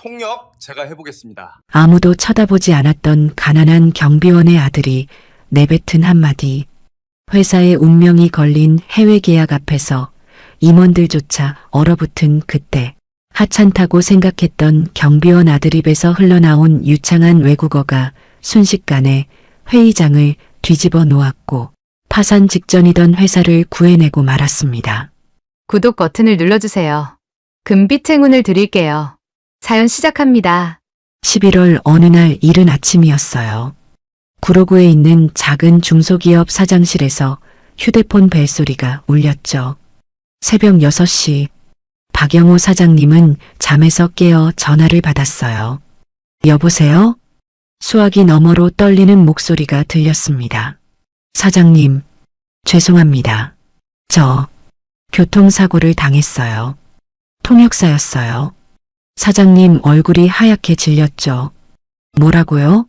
통역 제가 해보겠습니다. 아무도 쳐다보지 않았던 가난한 경비원의 아들이 내뱉은 한마디. 회사의 운명이 걸린 해외 계약 앞에서 임원들조차 얼어붙은 그때 하찮다고 생각했던 경비원 아들 입에서 흘러나온 유창한 외국어가 순식간에 회의장을 뒤집어 놓았고 파산 직전이던 회사를 구해내고 말았습니다. 구독 버튼을 눌러주세요. 금빛 행운을 드릴게요. 사연 시작합니다. 11월 어느 날 이른 아침이었어요. 구로구에 있는 작은 중소기업 사장실에서 휴대폰 벨소리가 울렸죠. 새벽 6시 박영호 사장님은 잠에서 깨어 전화를 받았어요. 여보세요? 수화기 너머로 떨리는 목소리가 들렸습니다. 사장님, 죄송합니다. 저 교통사고를 당했어요. 통역사였어요. 사장님 얼굴이 하얗게 질렸죠. 뭐라고요?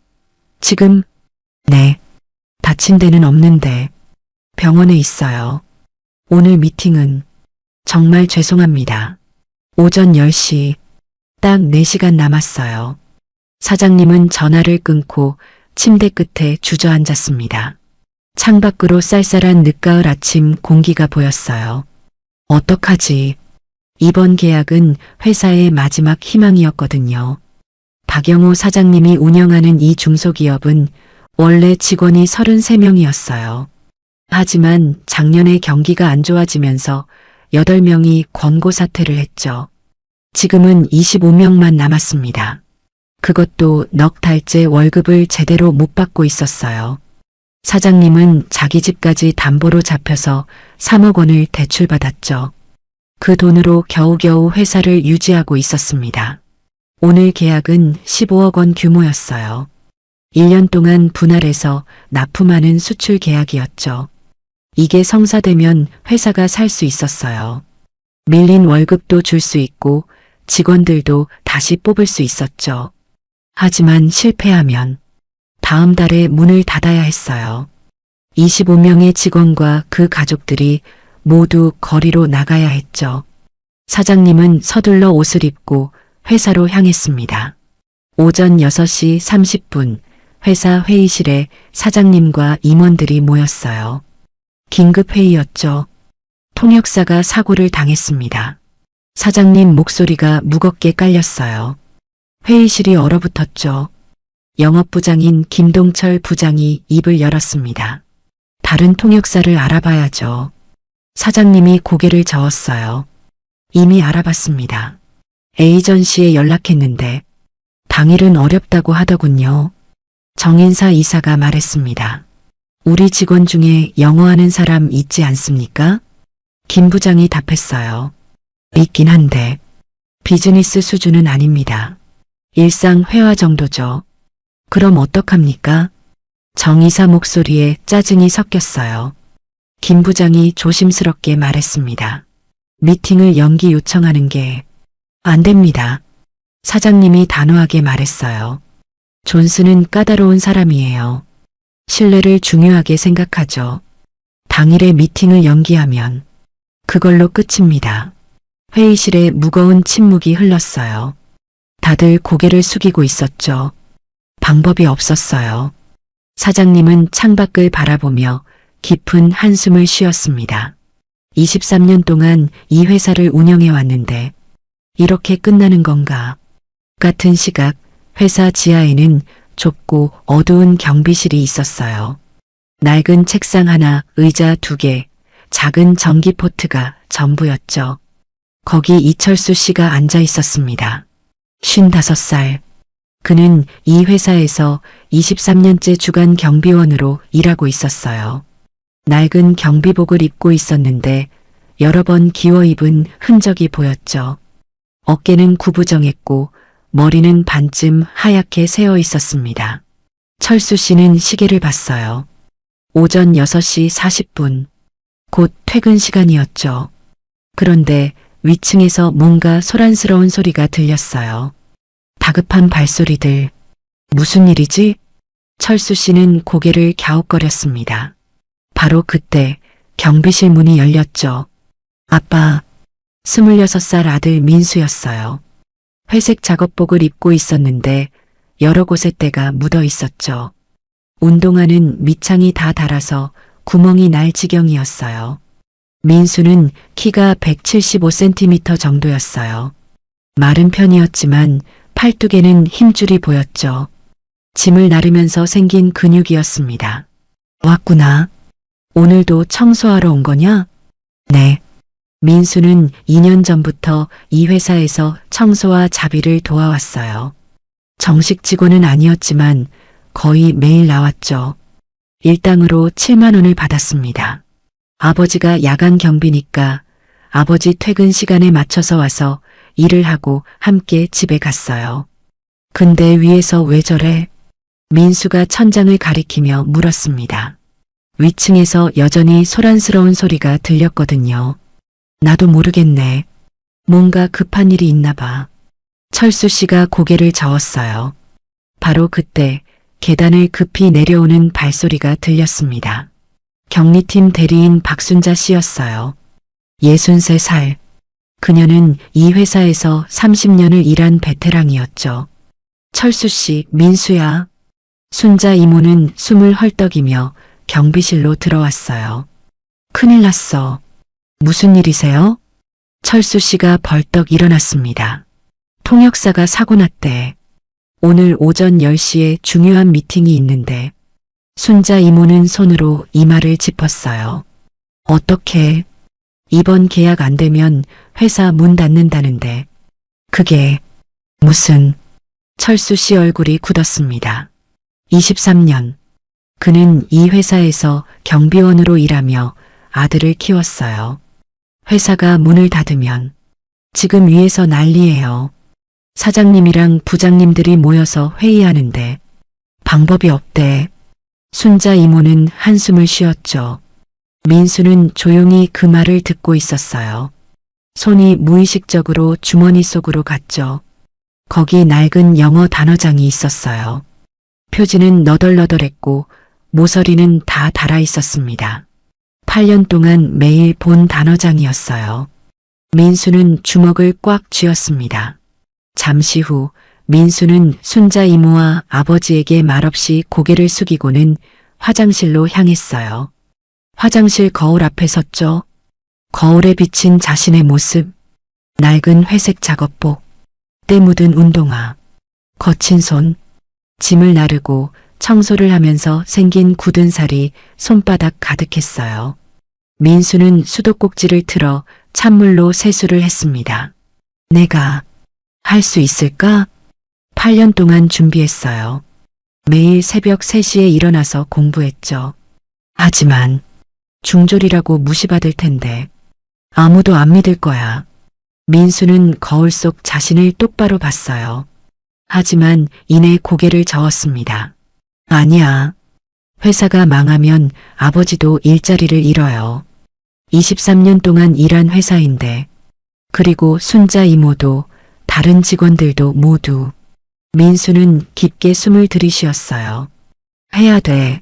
지금? 네. 다친 데는 없는데 병원에 있어요. 오늘 미팅은 정말 죄송합니다. 오전 10시 딱 4시간 남았어요. 사장님은 전화를 끊고 침대 끝에 주저앉았습니다. 창밖으로 쌀쌀한 늦가을 아침 공기가 보였어요. 어떡하지? 이번 계약은 회사의 마지막 희망이었거든요. 박영호 사장님이 운영하는 이 중소기업은 원래 직원이 33명이었어요. 하지만 작년에 경기가 안 좋아지면서 8명이 권고 사퇴를 했죠. 지금은 25명만 남았습니다. 그것도 넉 달째 월급을 제대로 못 받고 있었어요. 사장님은 자기 집까지 담보로 잡혀서 3억 원을 대출받았죠. 그 돈으로 겨우겨우 회사를 유지하고 있었습니다. 오늘 계약은 15억 원 규모였어요. 1년 동안 분할해서 납품하는 수출 계약이었죠. 이게 성사되면 회사가 살 수 있었어요. 밀린 월급도 줄 수 있고 직원들도 다시 뽑을 수 있었죠. 하지만 실패하면 다음 달에 문을 닫아야 했어요. 25명의 직원과 그 가족들이 모두 거리로 나가야 했죠. 사장님은 서둘러 옷을 입고 회사로 향했습니다. 오전 6시 30분 회사 회의실에 사장님과 임원들이 모였어요. 긴급 회의였죠. 통역사가 사고를 당했습니다. 사장님 목소리가 무겁게 깔렸어요. 회의실이 얼어붙었죠. 영업부장인 김동철 부장이 입을 열었습니다. 다른 통역사를 알아봐야죠. 사장님이 고개를 저었어요. 이미 알아봤습니다. 에이전시에 연락했는데 당일은 어렵다고 하더군요. 정인사 이사가 말했습니다. 우리 직원 중에 영어하는 사람 있지 않습니까? 김 부장이 답했어요. 있긴 한데 비즈니스 수준은 아닙니다. 일상 회화 정도죠. 그럼 어떡합니까? 정 이사 목소리에 짜증이 섞였어요. 김 부장이 조심스럽게 말했습니다. 미팅을 연기 요청하는 게 안 됩니다. 사장님이 단호하게 말했어요. 존슨은 까다로운 사람이에요. 신뢰를 중요하게 생각하죠. 당일에 미팅을 연기하면 그걸로 끝입니다. 회의실에 무거운 침묵이 흘렀어요. 다들 고개를 숙이고 있었죠. 방법이 없었어요. 사장님은 창밖을 바라보며 깊은 한숨을 쉬었습니다. 23년 동안 이 회사를 운영해 왔는데 이렇게 끝나는 건가? 같은 시각 회사 지하에는 좁고 어두운 경비실이 있었어요. 낡은 책상 하나, 의자 2개, 작은 전기포트가 전부였죠. 거기 이철수 씨가 앉아 있었습니다. 55살. 그는 이 회사에서 23년째 주간 경비원으로 일하고 있었어요. 낡은 경비복을 입고 있었는데 여러 번 기워 입은 흔적이 보였죠. 어깨는 구부정했고 머리는 반쯤 하얗게 새어 있었습니다. 철수 씨는 시계를 봤어요. 오전 6시 40분. 곧 퇴근 시간이었죠. 그런데 위층에서 뭔가 소란스러운 소리가 들렸어요. 다급한 발소리들. 무슨 일이지? 철수 씨는 고개를 갸웃거렸습니다. 바로 그때 경비실 문이 열렸죠. 아빠, 26살 아들 민수였어요. 회색 작업복을 입고 있었는데 여러 곳에 때가 묻어 있었죠. 운동화는 밑창이 다 닳아서 구멍이 날 지경이었어요. 민수는 키가 175cm 정도였어요. 마른 편이었지만 팔뚝에는 힘줄이 보였죠. 짐을 나르면서 생긴 근육이었습니다. 왔구나. 오늘도 청소하러 온 거냐? 네. 민수는 2년 전부터 이 회사에서 청소와 자비를 도와왔어요. 정식 직원은 아니었지만 거의 매일 나왔죠. 일당으로 7만 원을 받았습니다. 아버지가 야간 경비니까 아버지 퇴근 시간에 맞춰서 와서 일을 하고 함께 집에 갔어요. 근데 위에서 왜 저래? 민수가 천장을 가리키며 물었습니다. 위층에서 여전히 소란스러운 소리가 들렸거든요. 나도 모르겠네. 뭔가 급한 일이 있나 봐. 철수 씨가 고개를 저었어요. 바로 그때 계단을 급히 내려오는 발소리가 들렸습니다. 경리팀 대리인 박순자 씨였어요. 63살. 그녀는 이 회사에서 30년을 일한 베테랑이었죠. 철수 씨, 민수야. 순자 이모는 숨을 헐떡이며 경비실로 들어왔어요. 큰일 났어. 무슨 일이세요? 철수 씨가 벌떡 일어났습니다. 통역사가 사고 났대. 오늘 오전 10시에 중요한 미팅이 있는데 순자 이모는 손으로 이마를 짚었어요. 어떻게? 이번 계약 안 되면 회사 문 닫는다는데. 그게 무슨? 철수 씨 얼굴이 굳었습니다. 23년. 그는 이 회사에서 경비원으로 일하며 아들을 키웠어요. 회사가 문을 닫으면 지금 위에서 난리예요. 사장님이랑 부장님들이 모여서 회의하는데 방법이 없대. 순자 이모는 한숨을 쉬었죠. 민수는 조용히 그 말을 듣고 있었어요. 손이 무의식적으로 주머니 속으로 갔죠. 거기 낡은 영어 단어장이 있었어요. 표지는 너덜너덜했고 모서리는 다 닳아 있었습니다. 8년 동안 매일 본 단어장이었어요. 민수는 주먹을 꽉 쥐었습니다. 잠시 후 민수는 순자 이모와 아버지에게 말없이 고개를 숙이고는 화장실로 향했어요. 화장실 거울 앞에 섰죠. 거울에 비친 자신의 모습, 낡은 회색 작업복, 때 묻은 운동화, 거친 손, 짐을 나르고 청소를 하면서 생긴 굳은 살이 손바닥 가득했어요. 민수는 수도꼭지를 틀어 찬물로 세수를 했습니다. 내가 할 수 있을까? 8년 동안 준비했어요. 매일 새벽 3시에 일어나서 공부했죠. 하지만 중졸이라고 무시받을 텐데 아무도 안 믿을 거야. 민수는 거울 속 자신을 똑바로 봤어요. 하지만 이내 고개를 저었습니다. 아니야. 회사가 망하면 아버지도 일자리를 잃어요. 23년 동안 일한 회사인데, 그리고 순자 이모도 다른 직원들도 모두. 민수는 깊게 숨을 들이쉬었어요. 해야 돼.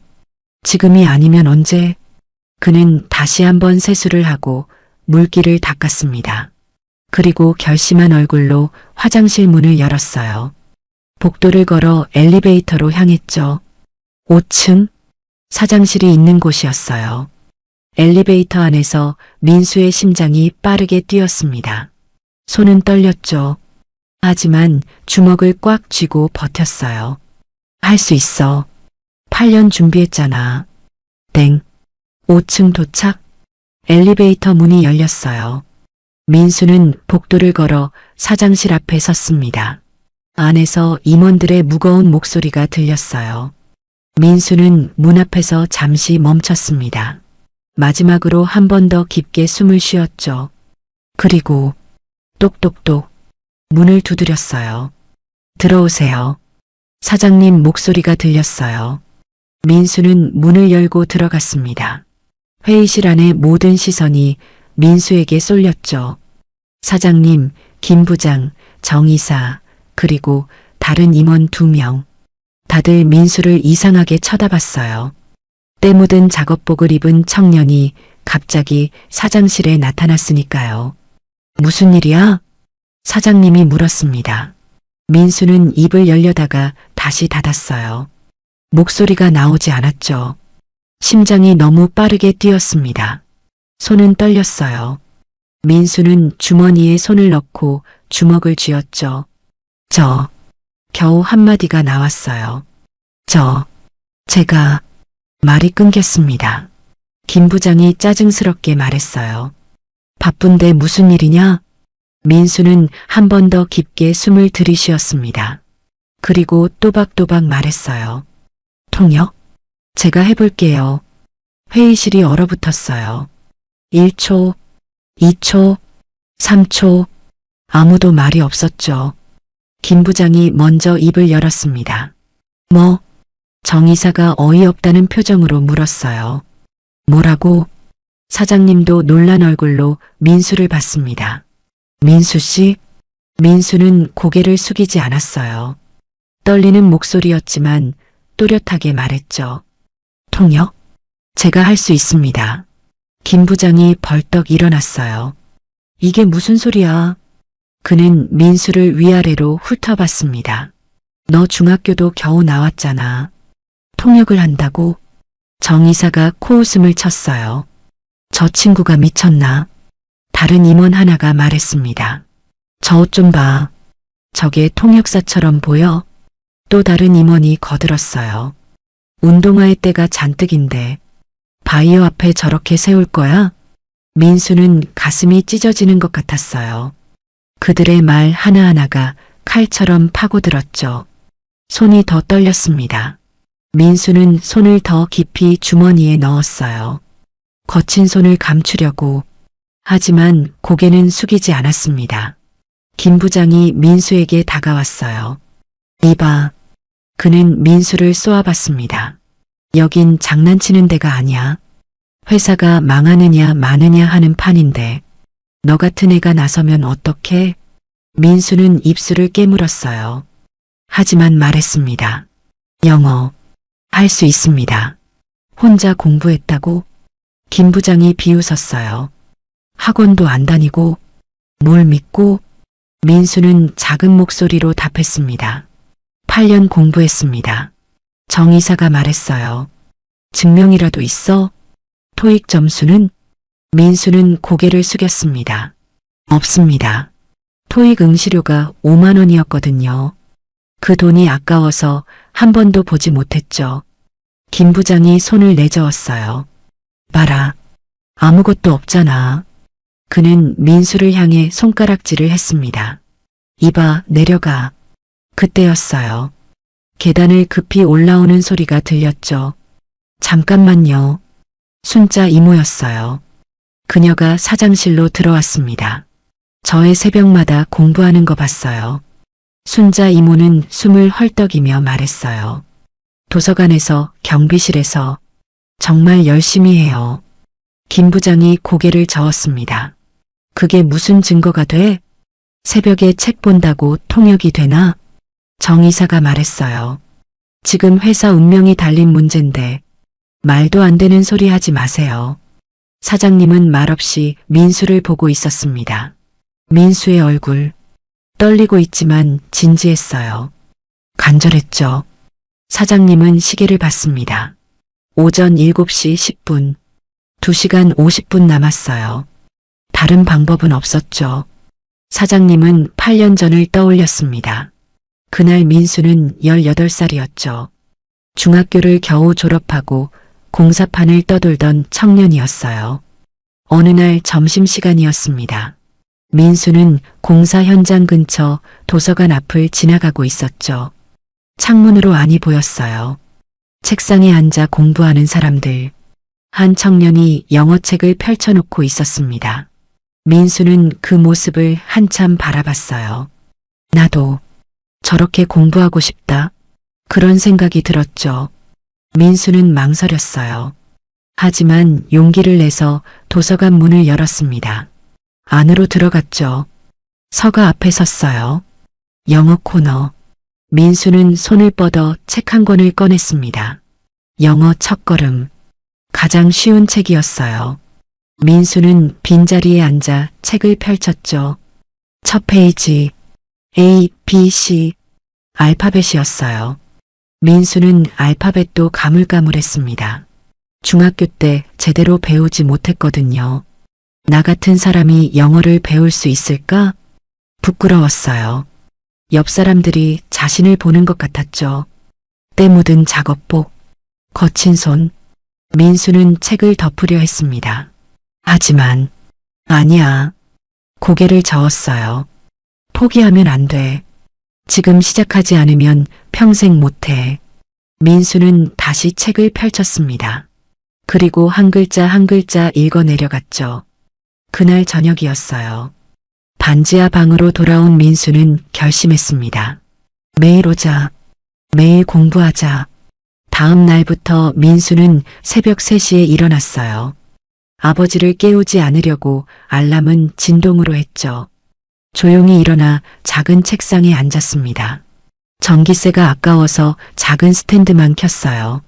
지금이 아니면 언제? 그는 다시 한번 세수를 하고 물기를 닦았습니다. 그리고 결심한 얼굴로 화장실 문을 열었어요. 복도를 걸어 엘리베이터로 향했죠. 5층? 사장실이 있는 곳이었어요. 엘리베이터 안에서 민수의 심장이 빠르게 뛰었습니다. 손은 떨렸죠. 하지만 주먹을 꽉 쥐고 버텼어요. 할 수 있어. 8년 준비했잖아. 땡. 5층 도착. 엘리베이터 문이 열렸어요. 민수는 복도를 걸어 사장실 앞에 섰습니다. 안에서 임원들의 무거운 목소리가 들렸어요. 민수는 문 앞에서 잠시 멈췄습니다. 마지막으로 한 번 더 깊게 숨을 쉬었죠. 그리고 똑똑똑 문을 두드렸어요. 들어오세요. 사장님 목소리가 들렸어요. 민수는 문을 열고 들어갔습니다. 회의실 안의 모든 시선이 민수에게 쏠렸죠. 사장님, 김 부장, 정 이사, 그리고 다른 임원 2명. 다들 민수를 이상하게 쳐다봤어요. 때 묻은 작업복을 입은 청년이 갑자기 사장실에 나타났으니까요. 무슨 일이야? 사장님이 물었습니다. 민수는 입을 열려다가 다시 닫았어요. 목소리가 나오지 않았죠. 심장이 너무 빠르게 뛰었습니다. 손은 떨렸어요. 민수는 주머니에 손을 넣고 주먹을 쥐었죠. 겨우 한마디가 나왔어요. 제가 말이 끊겼습니다. 김 부장이 짜증스럽게 말했어요. 바쁜데 무슨 일이냐? 민수는 한 번 더 깊게 숨을 들이쉬었습니다. 그리고 또박또박 말했어요. 통역? 제가 해볼게요. 회의실이 얼어붙었어요. 1초, 2초, 3초, 아무도 말이 없었죠. 김 부장이 먼저 입을 열었습니다. 정 이사가 어이없다는 표정으로 물었어요. 뭐라고? 사장님도 놀란 얼굴로 민수를 봤습니다. 민수 씨? 민수는 고개를 숙이지 않았어요. 떨리는 목소리였지만 또렷하게 말했죠. 통역? 제가 할 수 있습니다. 김 부장이 벌떡 일어났어요. 이게 무슨 소리야? 그는 민수를 위아래로 훑어봤습니다. 너 중학교도 겨우 나왔잖아. 통역을 한다고? 정 이사가 코웃음을 쳤어요. 저 친구가 미쳤나? 다른 임원 하나가 말했습니다. 저 옷 좀 봐. 저게 통역사처럼 보여? 또 다른 임원이 거들었어요. 운동화에 때가 잔뜩인데 바이어 앞에 저렇게 세울 거야? 민수는 가슴이 찢어지는 것 같았어요. 그들의 말 하나하나가 칼처럼 파고들었죠. 손이 더 떨렸습니다. 민수는 손을 더 깊이 주머니에 넣었어요. 거친 손을 감추려고. 하지만 고개는 숙이지 않았습니다. 김 부장이 민수에게 다가왔어요. 이봐. 그는 민수를 쏘아봤습니다. 여긴 장난치는 데가 아니야. 회사가 망하느냐 마느냐 하는 판인데 너 같은 애가 나서면 어떡해? 민수는 입술을 깨물었어요. 하지만 말했습니다. 영어 할 수 있습니다. 혼자 공부했다고? 김 부장이 비웃었어요. 학원도 안 다니고 뭘 믿고? 민수는 작은 목소리로 답했습니다. 8년 공부했습니다. 정 이사가 말했어요. 증명이라도 있어? 토익 점수는? 민수는 고개를 숙였습니다. 없습니다. 토익 응시료가 5만 원이었거든요. 그 돈이 아까워서 한 번도 보지 못했죠. 김 부장이 손을 내저었어요. 봐라. 아무것도 없잖아. 그는 민수를 향해 손가락질을 했습니다. 이봐, 내려가. 그때였어요. 계단을 급히 올라오는 소리가 들렸죠. 잠깐만요. 순자 이모였어요. 그녀가 사장실로 들어왔습니다. 저의 새벽마다 공부하는 거 봤어요. 순자 이모는 숨을 헐떡이며 말했어요. 도서관에서, 경비실에서 정말 열심히 해요. 김 부장이 고개를 저었습니다. 그게 무슨 증거가 돼? 새벽에 책 본다고 통역이 되나? 정 이사가 말했어요. 지금 회사 운명이 달린 문제인데 말도 안 되는 소리 하지 마세요. 사장님은 말없이 민수를 보고 있었습니다. 민수의 얼굴 떨리고 있지만 진지했어요. 간절했죠. 사장님은 시계를 봤습니다. 오전 7시 10분. 2시간 50분 남았어요. 다른 방법은 없었죠. 사장님은 8년 전을 떠올렸습니다. 그날 민수는 18살이었죠. 중학교를 겨우 졸업하고 공사판을 떠돌던 청년이었어요. 어느 날 점심시간이었습니다. 민수는 공사 현장 근처 도서관 앞을 지나가고 있었죠. 창문으로 안이 보였어요. 책상에 앉아 공부하는 사람들. 한 청년이 영어책을 펼쳐놓고 있었습니다. 민수는 그 모습을 한참 바라봤어요. 나도 저렇게 공부하고 싶다. 그런 생각이 들었죠. 민수는 망설였어요. 하지만 용기를 내서 도서관 문을 열었습니다. 안으로 들어갔죠. 서가 앞에 섰어요. 영어 코너. 민수는 손을 뻗어 책 한 권을 꺼냈습니다. 영어 첫걸음. 가장 쉬운 책이었어요. 민수는 빈자리에 앉아 책을 펼쳤죠. 첫 페이지. A, B, C. 알파벳이었어요. 민수는 알파벳도 가물가물했습니다. 중학교 때 제대로 배우지 못했거든요. 나 같은 사람이 영어를 배울 수 있을까? 부끄러웠어요. 옆 사람들이 자신을 보는 것 같았죠. 때 묻은 작업복, 거친 손. 민수는 책을 덮으려 했습니다. 하지만 아니야. 고개를 저었어요. 포기하면 안 돼. 지금 시작하지 않으면 평생 못해. 민수는 다시 책을 펼쳤습니다. 그리고 한 글자 한 글자 읽어 내려갔죠. 그날 저녁이었어요. 반지하 방으로 돌아온 민수는 결심했습니다. 매일 오자. 매일 공부하자. 다음 날부터 민수는 새벽 3시에 일어났어요. 아버지를 깨우지 않으려고 알람은 진동으로 했죠. 조용히 일어나 작은 책상에 앉았습니다. 전기세가 아까워서 작은 스탠드만 켰어요.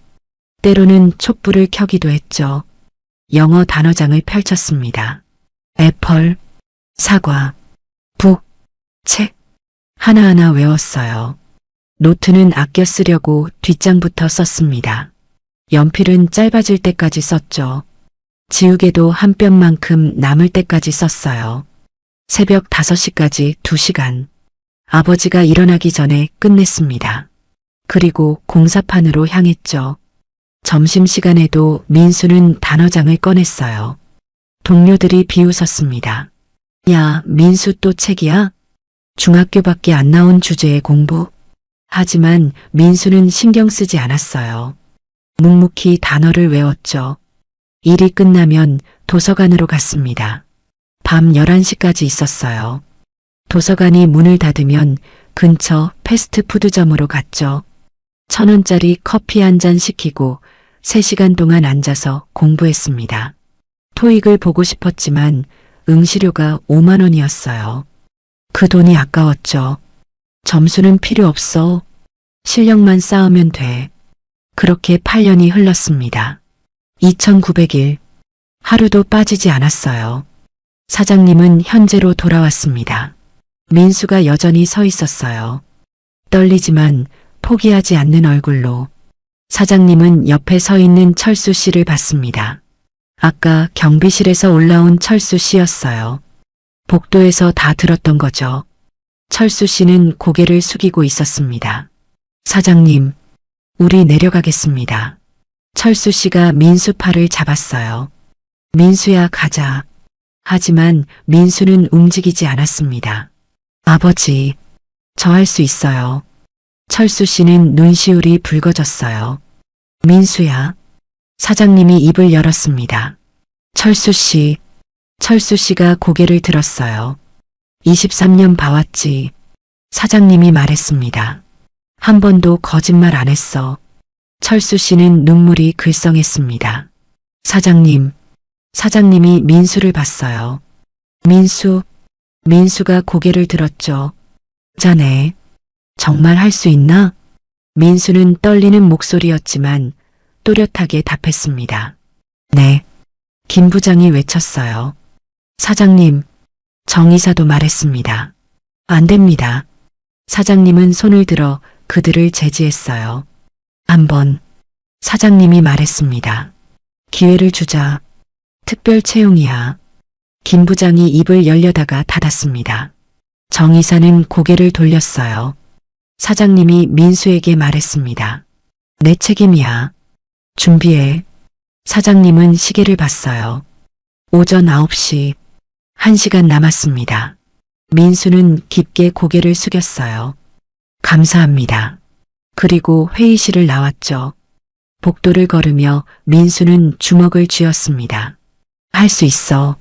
때로는 촛불을 켜기도 했죠. 영어 단어장을 펼쳤습니다. 애플, 사과, 북, 책. 하나하나 외웠어요. 노트는 아껴 쓰려고 뒷장부터 썼습니다. 연필은 짧아질 때까지 썼죠. 지우개도 한 뼘만큼 남을 때까지 썼어요. 새벽 5시까지 2시간. 아버지가 일어나기 전에 끝냈습니다. 그리고 공사판으로 향했죠. 점심시간에도 민수는 단어장을 꺼냈어요. 동료들이 비웃었습니다. 야, 민수 또 책이야? 중학교밖에 안 나온 주제의 공부. 하지만 민수는 신경 쓰지 않았어요. 묵묵히 단어를 외웠죠. 일이 끝나면 도서관으로 갔습니다. 밤 11시까지 있었어요. 도서관이 문을 닫으면 근처 패스트푸드점으로 갔죠. 1,000원짜리 커피 한 잔 시키고 3시간 동안 앉아서 공부했습니다. 토익을 보고 싶었지만 응시료가 5만 원이었어요. 그 돈이 아까웠죠. 점수는 필요 없어. 실력만 쌓으면 돼. 그렇게 8년이 흘렀습니다. 2900일. 하루도 빠지지 않았어요. 사장님은 현재로 돌아왔습니다. 민수가 여전히 서 있었어요. 떨리지만 포기하지 않는 얼굴로. 사장님은 옆에 서 있는 철수 씨를 봤습니다. 아까 경비실에서 올라온 철수 씨였어요. 복도에서 다 들었던 거죠. 철수 씨는 고개를 숙이고 있었습니다. 사장님, 우리 내려가겠습니다. 철수 씨가 민수 팔을 잡았어요. 민수야, 가자. 하지만 민수는 움직이지 않았습니다. 아버지, 저 할 수 있어요. 철수 씨는 눈시울이 붉어졌어요. 민수야. 사장님이 입을 열었습니다. 철수 씨. 철수 씨가 고개를 들었어요. 23년 봐왔지. 사장님이 말했습니다. 한 번도 거짓말 안 했어. 철수 씨는 눈물이 글썽했습니다. 사장님. 사장님이 민수를 봤어요. 민수. 민수가 고개를 들었죠. 자네. 정말 할 수 있나? 민수는 떨리는 목소리였지만 또렷하게 답했습니다. 네. 김 부장이 외쳤어요. 사장님. 정이사도 말했습니다. 안 됩니다. 사장님은 손을 들어 그들을 제지했어요. 한번. 사장님이 말했습니다. 기회를 주자. 특별 채용이야. 김 부장이 입을 열려다가 닫았습니다. 정이사는 고개를 돌렸어요. 사장님이 민수에게 말했습니다. 내 책임이야. 준비해. 사장님은 시계를 봤어요. 오전 9시. 1시간 남았습니다. 민수는 깊게 고개를 숙였어요. 감사합니다. 그리고 회의실을 나왔죠. 복도를 걸으며 민수는 주먹을 쥐었습니다. 할 수 있어.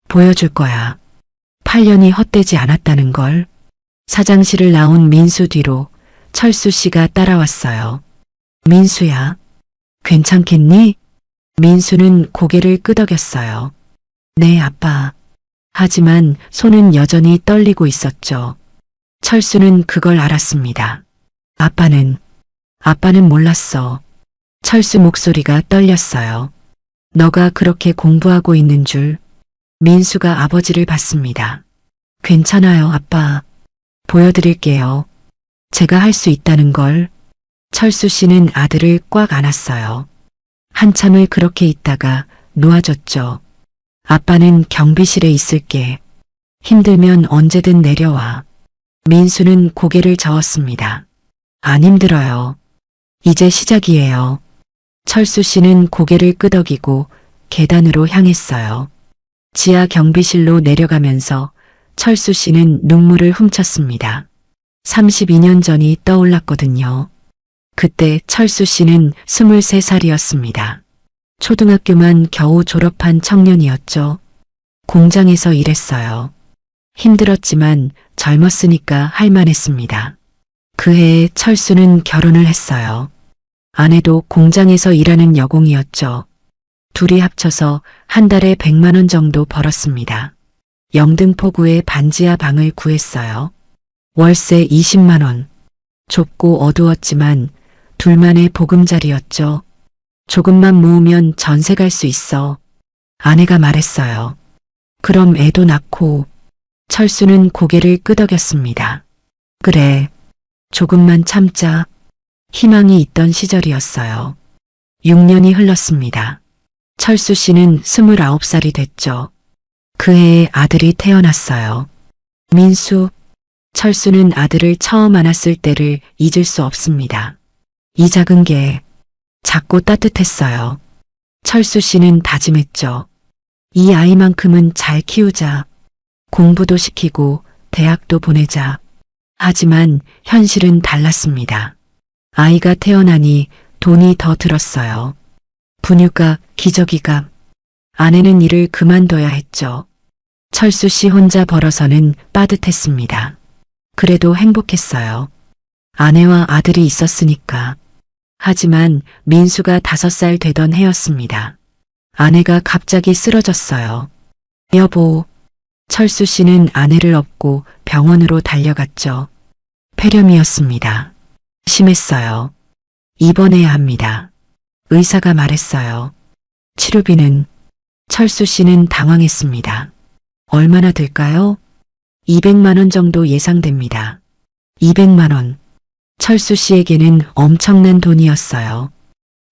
보여줄 거야. 8년이 헛되지 않았다는 걸. 사장실을 나온 민수 뒤로 철수 씨가 따라왔어요. 민수야, 괜찮겠니? 민수는 고개를 끄덕였어요. 네, 아빠. 하지만 손은 여전히 떨리고 있었죠. 철수는 그걸 알았습니다. 아빠는 몰랐어. 철수 목소리가 떨렸어요. 너가 그렇게 공부하고 있는 줄. 민수가 아버지를 봤습니다. 괜찮아요, 아빠. 보여드릴게요. 제가 할 수 있다는 걸. 철수 씨는 아들을 꽉 안았어요. 한참을 그렇게 있다가 놓아줬죠. 아빠는 경비실에 있을게. 힘들면 언제든 내려와. 민수는 고개를 저었습니다. 안 힘들어요. 이제 시작이에요. 철수 씨는 고개를 끄덕이고 계단으로 향했어요. 지하 경비실로 내려가면서 철수 씨는 눈물을 훔쳤습니다. 32년 전이 떠올랐거든요. 그때 철수 씨는 23살이었습니다. 초등학교만 겨우 졸업한 청년이었죠. 공장에서 일했어요. 힘들었지만 젊었으니까 할만했습니다. 그 해에 철수는 결혼을 했어요. 아내도 공장에서 일하는 여공이었죠. 둘이 합쳐서 한 달에 100만 원 정도 벌었습니다. 영등포구에 반지하 방을 구했어요. 월세 20만 원. 좁고 어두웠지만 둘만의 보금자리였죠. 조금만 모으면 전세 갈 수 있어. 아내가 말했어요. 그럼 애도 낳고. 철수는 고개를 끄덕였습니다. 그래. 조금만 참자. 희망이 있던 시절이었어요. 6년이 흘렀습니다. 철수 씨는 29살이 됐죠. 그 해에 아들이 태어났어요. 민수. 철수는 아들을 처음 안았을 때를 잊을 수 없습니다. 이 작은 게 작고 따뜻했어요. 철수 씨는 다짐했죠. 이 아이만큼은 잘 키우자. 공부도 시키고 대학도 보내자. 하지만 현실은 달랐습니다. 아이가 태어나니 돈이 더 들었어요. 분유값, 기저귀값. 아내는 일을 그만둬야 했죠. 철수 씨 혼자 벌어서는 빠듯했습니다. 그래도 행복했어요. 아내와 아들이 있었으니까. 하지만 민수가 5살 되던 해였습니다. 아내가 갑자기 쓰러졌어요. 여보. 철수 씨는 아내를 업고 병원으로 달려갔죠. 폐렴이었습니다. 심했어요. 입원해야 합니다. 의사가 말했어요. 치료비는. 철수 씨는 당황했습니다. 얼마나 들까요? 200만 원 정도 예상됩니다. 200만 원. 철수 씨에게는 엄청난 돈이었어요.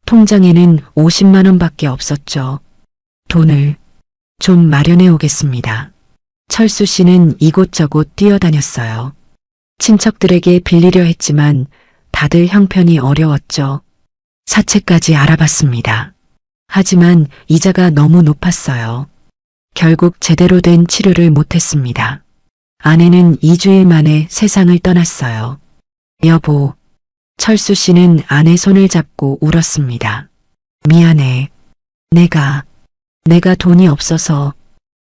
통장에는 50만 원밖에 없었죠. 돈을 좀 마련해 오겠습니다. 철수 씨는 이곳저곳 뛰어다녔어요. 친척들에게 빌리려 했지만 다들 형편이 어려웠죠. 사채까지 알아봤습니다. 하지만 이자가 너무 높았어요. 결국 제대로 된 치료를 못했습니다. 아내는 2주일 만에 세상을 떠났어요. 여보. 철수 씨는 아내 손을 잡고 울었습니다. 미안해. 내가 돈이 없어서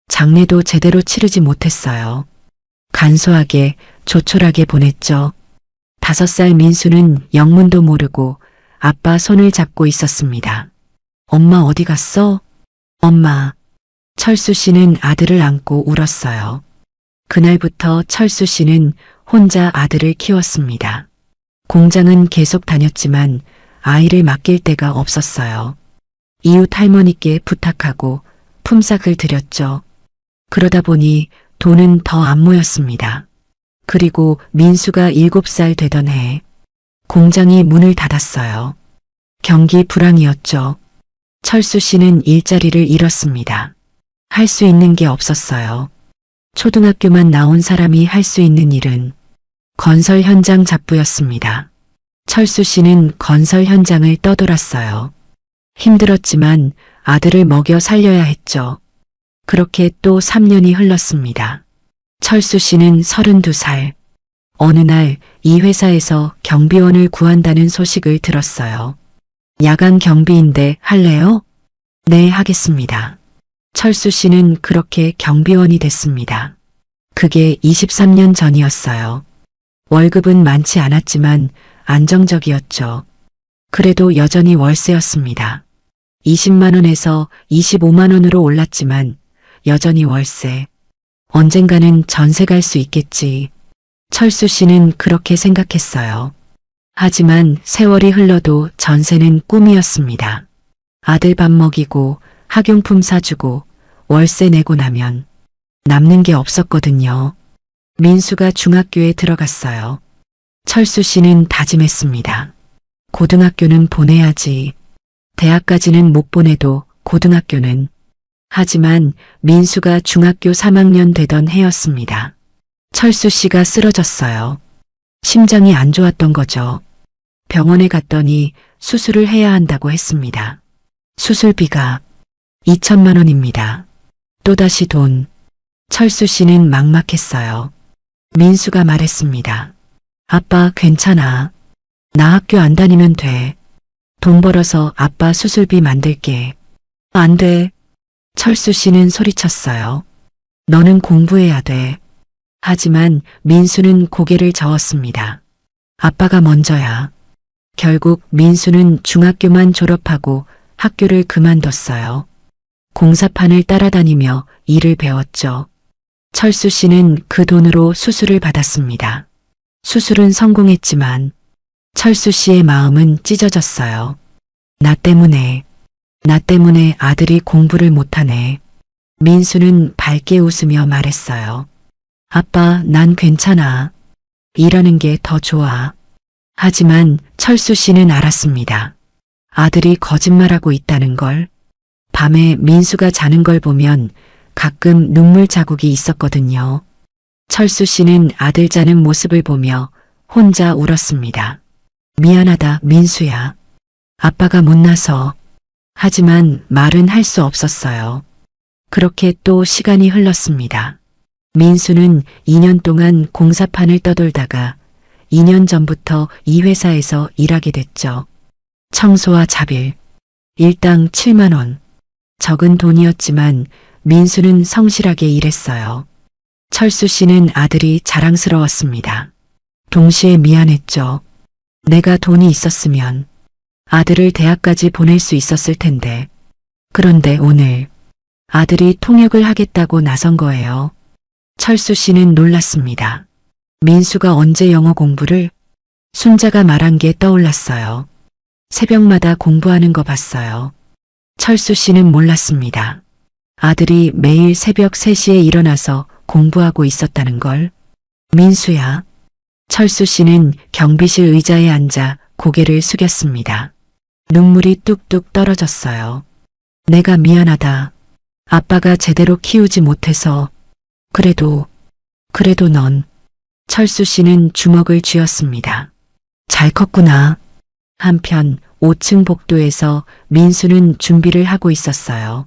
장례도 제대로 치르지 못했어요. 간소하게 조촐하게 보냈죠. 5살 민수는 영문도 모르고 아빠 손을 잡고 있었습니다. 엄마 어디 갔어? 엄마. 철수 씨는 아들을 안고 울었어요. 그날부터 철수 씨는 혼자 아들을 키웠습니다. 공장은 계속 다녔지만 아이를 맡길 데가 없었어요. 이웃 할머니께 부탁하고 품삯을 드렸죠. 그러다 보니 돈은 더 안 모였습니다. 그리고 민수가 7살 되던 해 공장이 문을 닫았어요. 경기 불황이었죠. 철수 씨는 일자리를 잃었습니다. 할 수 있는 게 없었어요. 초등학교만 나온 사람이 할 수 있는 일은 건설 현장 잡부였습니다. 철수 씨는 건설 현장을 떠돌았어요. 힘들었지만 아들을 먹여 살려야 했죠. 그렇게 또 3년이 흘렀습니다. 철수 씨는 32살. 어느 날 이 회사에서 경비원을 구한다는 소식을 들었어요. 야간 경비인데 할래요? 네, 하겠습니다. 철수 씨는 그렇게 경비원이 됐습니다. 그게 23년 전이었어요. 월급은 많지 않았지만 안정적이었죠. 그래도 여전히 월세였습니다. 20만 원에서 25만 원으로 올랐지만 여전히 월세. 언젠가는 전세 갈 수 있겠지. 철수 씨는 그렇게 생각했어요. 하지만 세월이 흘러도 전세는 꿈이었습니다. 아들 밥 먹이고 학용품 사주고 월세 내고 나면 남는 게 없었거든요. 민수가 중학교에 들어갔어요. 철수 씨는 다짐했습니다. 고등학교는 보내야지. 대학까지는 못 보내도 고등학교는. 하지만 민수가 중학교 3학년 되던 해였습니다. 철수 씨가 쓰러졌어요. 심장이 안 좋았던 거죠. 병원에 갔더니 수술을 해야 한다고 했습니다. 수술비가 2천만 원입니다. 또다시 돈. 철수 씨는 막막했어요. 민수가 말했습니다. 아빠 괜찮아. 나 학교 안 다니면 돼. 돈 벌어서 아빠 수술비 만들게. 안 돼. 철수 씨는 소리쳤어요. 너는 공부해야 돼. 하지만 민수는 고개를 저었습니다. 아빠가 먼저야. 결국 민수는 중학교만 졸업하고 학교를 그만뒀어요. 공사판을 따라다니며 일을 배웠죠. 철수 씨는 그 돈으로 수술을 받았습니다. 수술은 성공했지만 철수 씨의 마음은 찢어졌어요. 나 때문에 아들이 공부를 못하네. 민수는 밝게 웃으며 말했어요. 아빠, 난 괜찮아. 일하는 게 더 좋아. 하지만 철수 씨는 알았습니다. 아들이 거짓말하고 있다는 걸. 밤에 민수가 자는 걸 보면 가끔 눈물 자국이 있었거든요. 철수 씨는 아들 자는 모습을 보며 혼자 울었습니다. 미안하다, 민수야. 아빠가 못나서. 하지만 말은 할 수 없었어요. 그렇게 또 시간이 흘렀습니다. 민수는 2년 동안 공사판을 떠돌다가 2년 전부터 이 회사에서 일하게 됐죠. 청소와 자빌. 일당 7만 원. 적은 돈이었지만 민수는 성실하게 일했어요. 철수 씨는 아들이 자랑스러웠습니다. 동시에 미안했죠. 내가 돈이 있었으면 아들을 대학까지 보낼 수 있었을 텐데. 그런데 오늘 아들이 통역을 하겠다고 나선 거예요. 철수 씨는 놀랐습니다. 민수가 언제 영어 공부를? 순자가 말한 게 떠올랐어요. 새벽마다 공부하는 거 봤어요. 철수 씨는 몰랐습니다. 아들이 매일 새벽 3시에 일어나서 공부하고 있었다는 걸. 민수야. 철수 씨는 경비실 의자에 앉아 고개를 숙였습니다. 눈물이 뚝뚝 떨어졌어요. 내가 미안하다. 아빠가 제대로 키우지 못해서. 그래도 넌. 철수 씨는 주먹을 쥐었습니다. 잘 컸구나. 한편 5층 복도에서 민수는 준비를 하고 있었어요.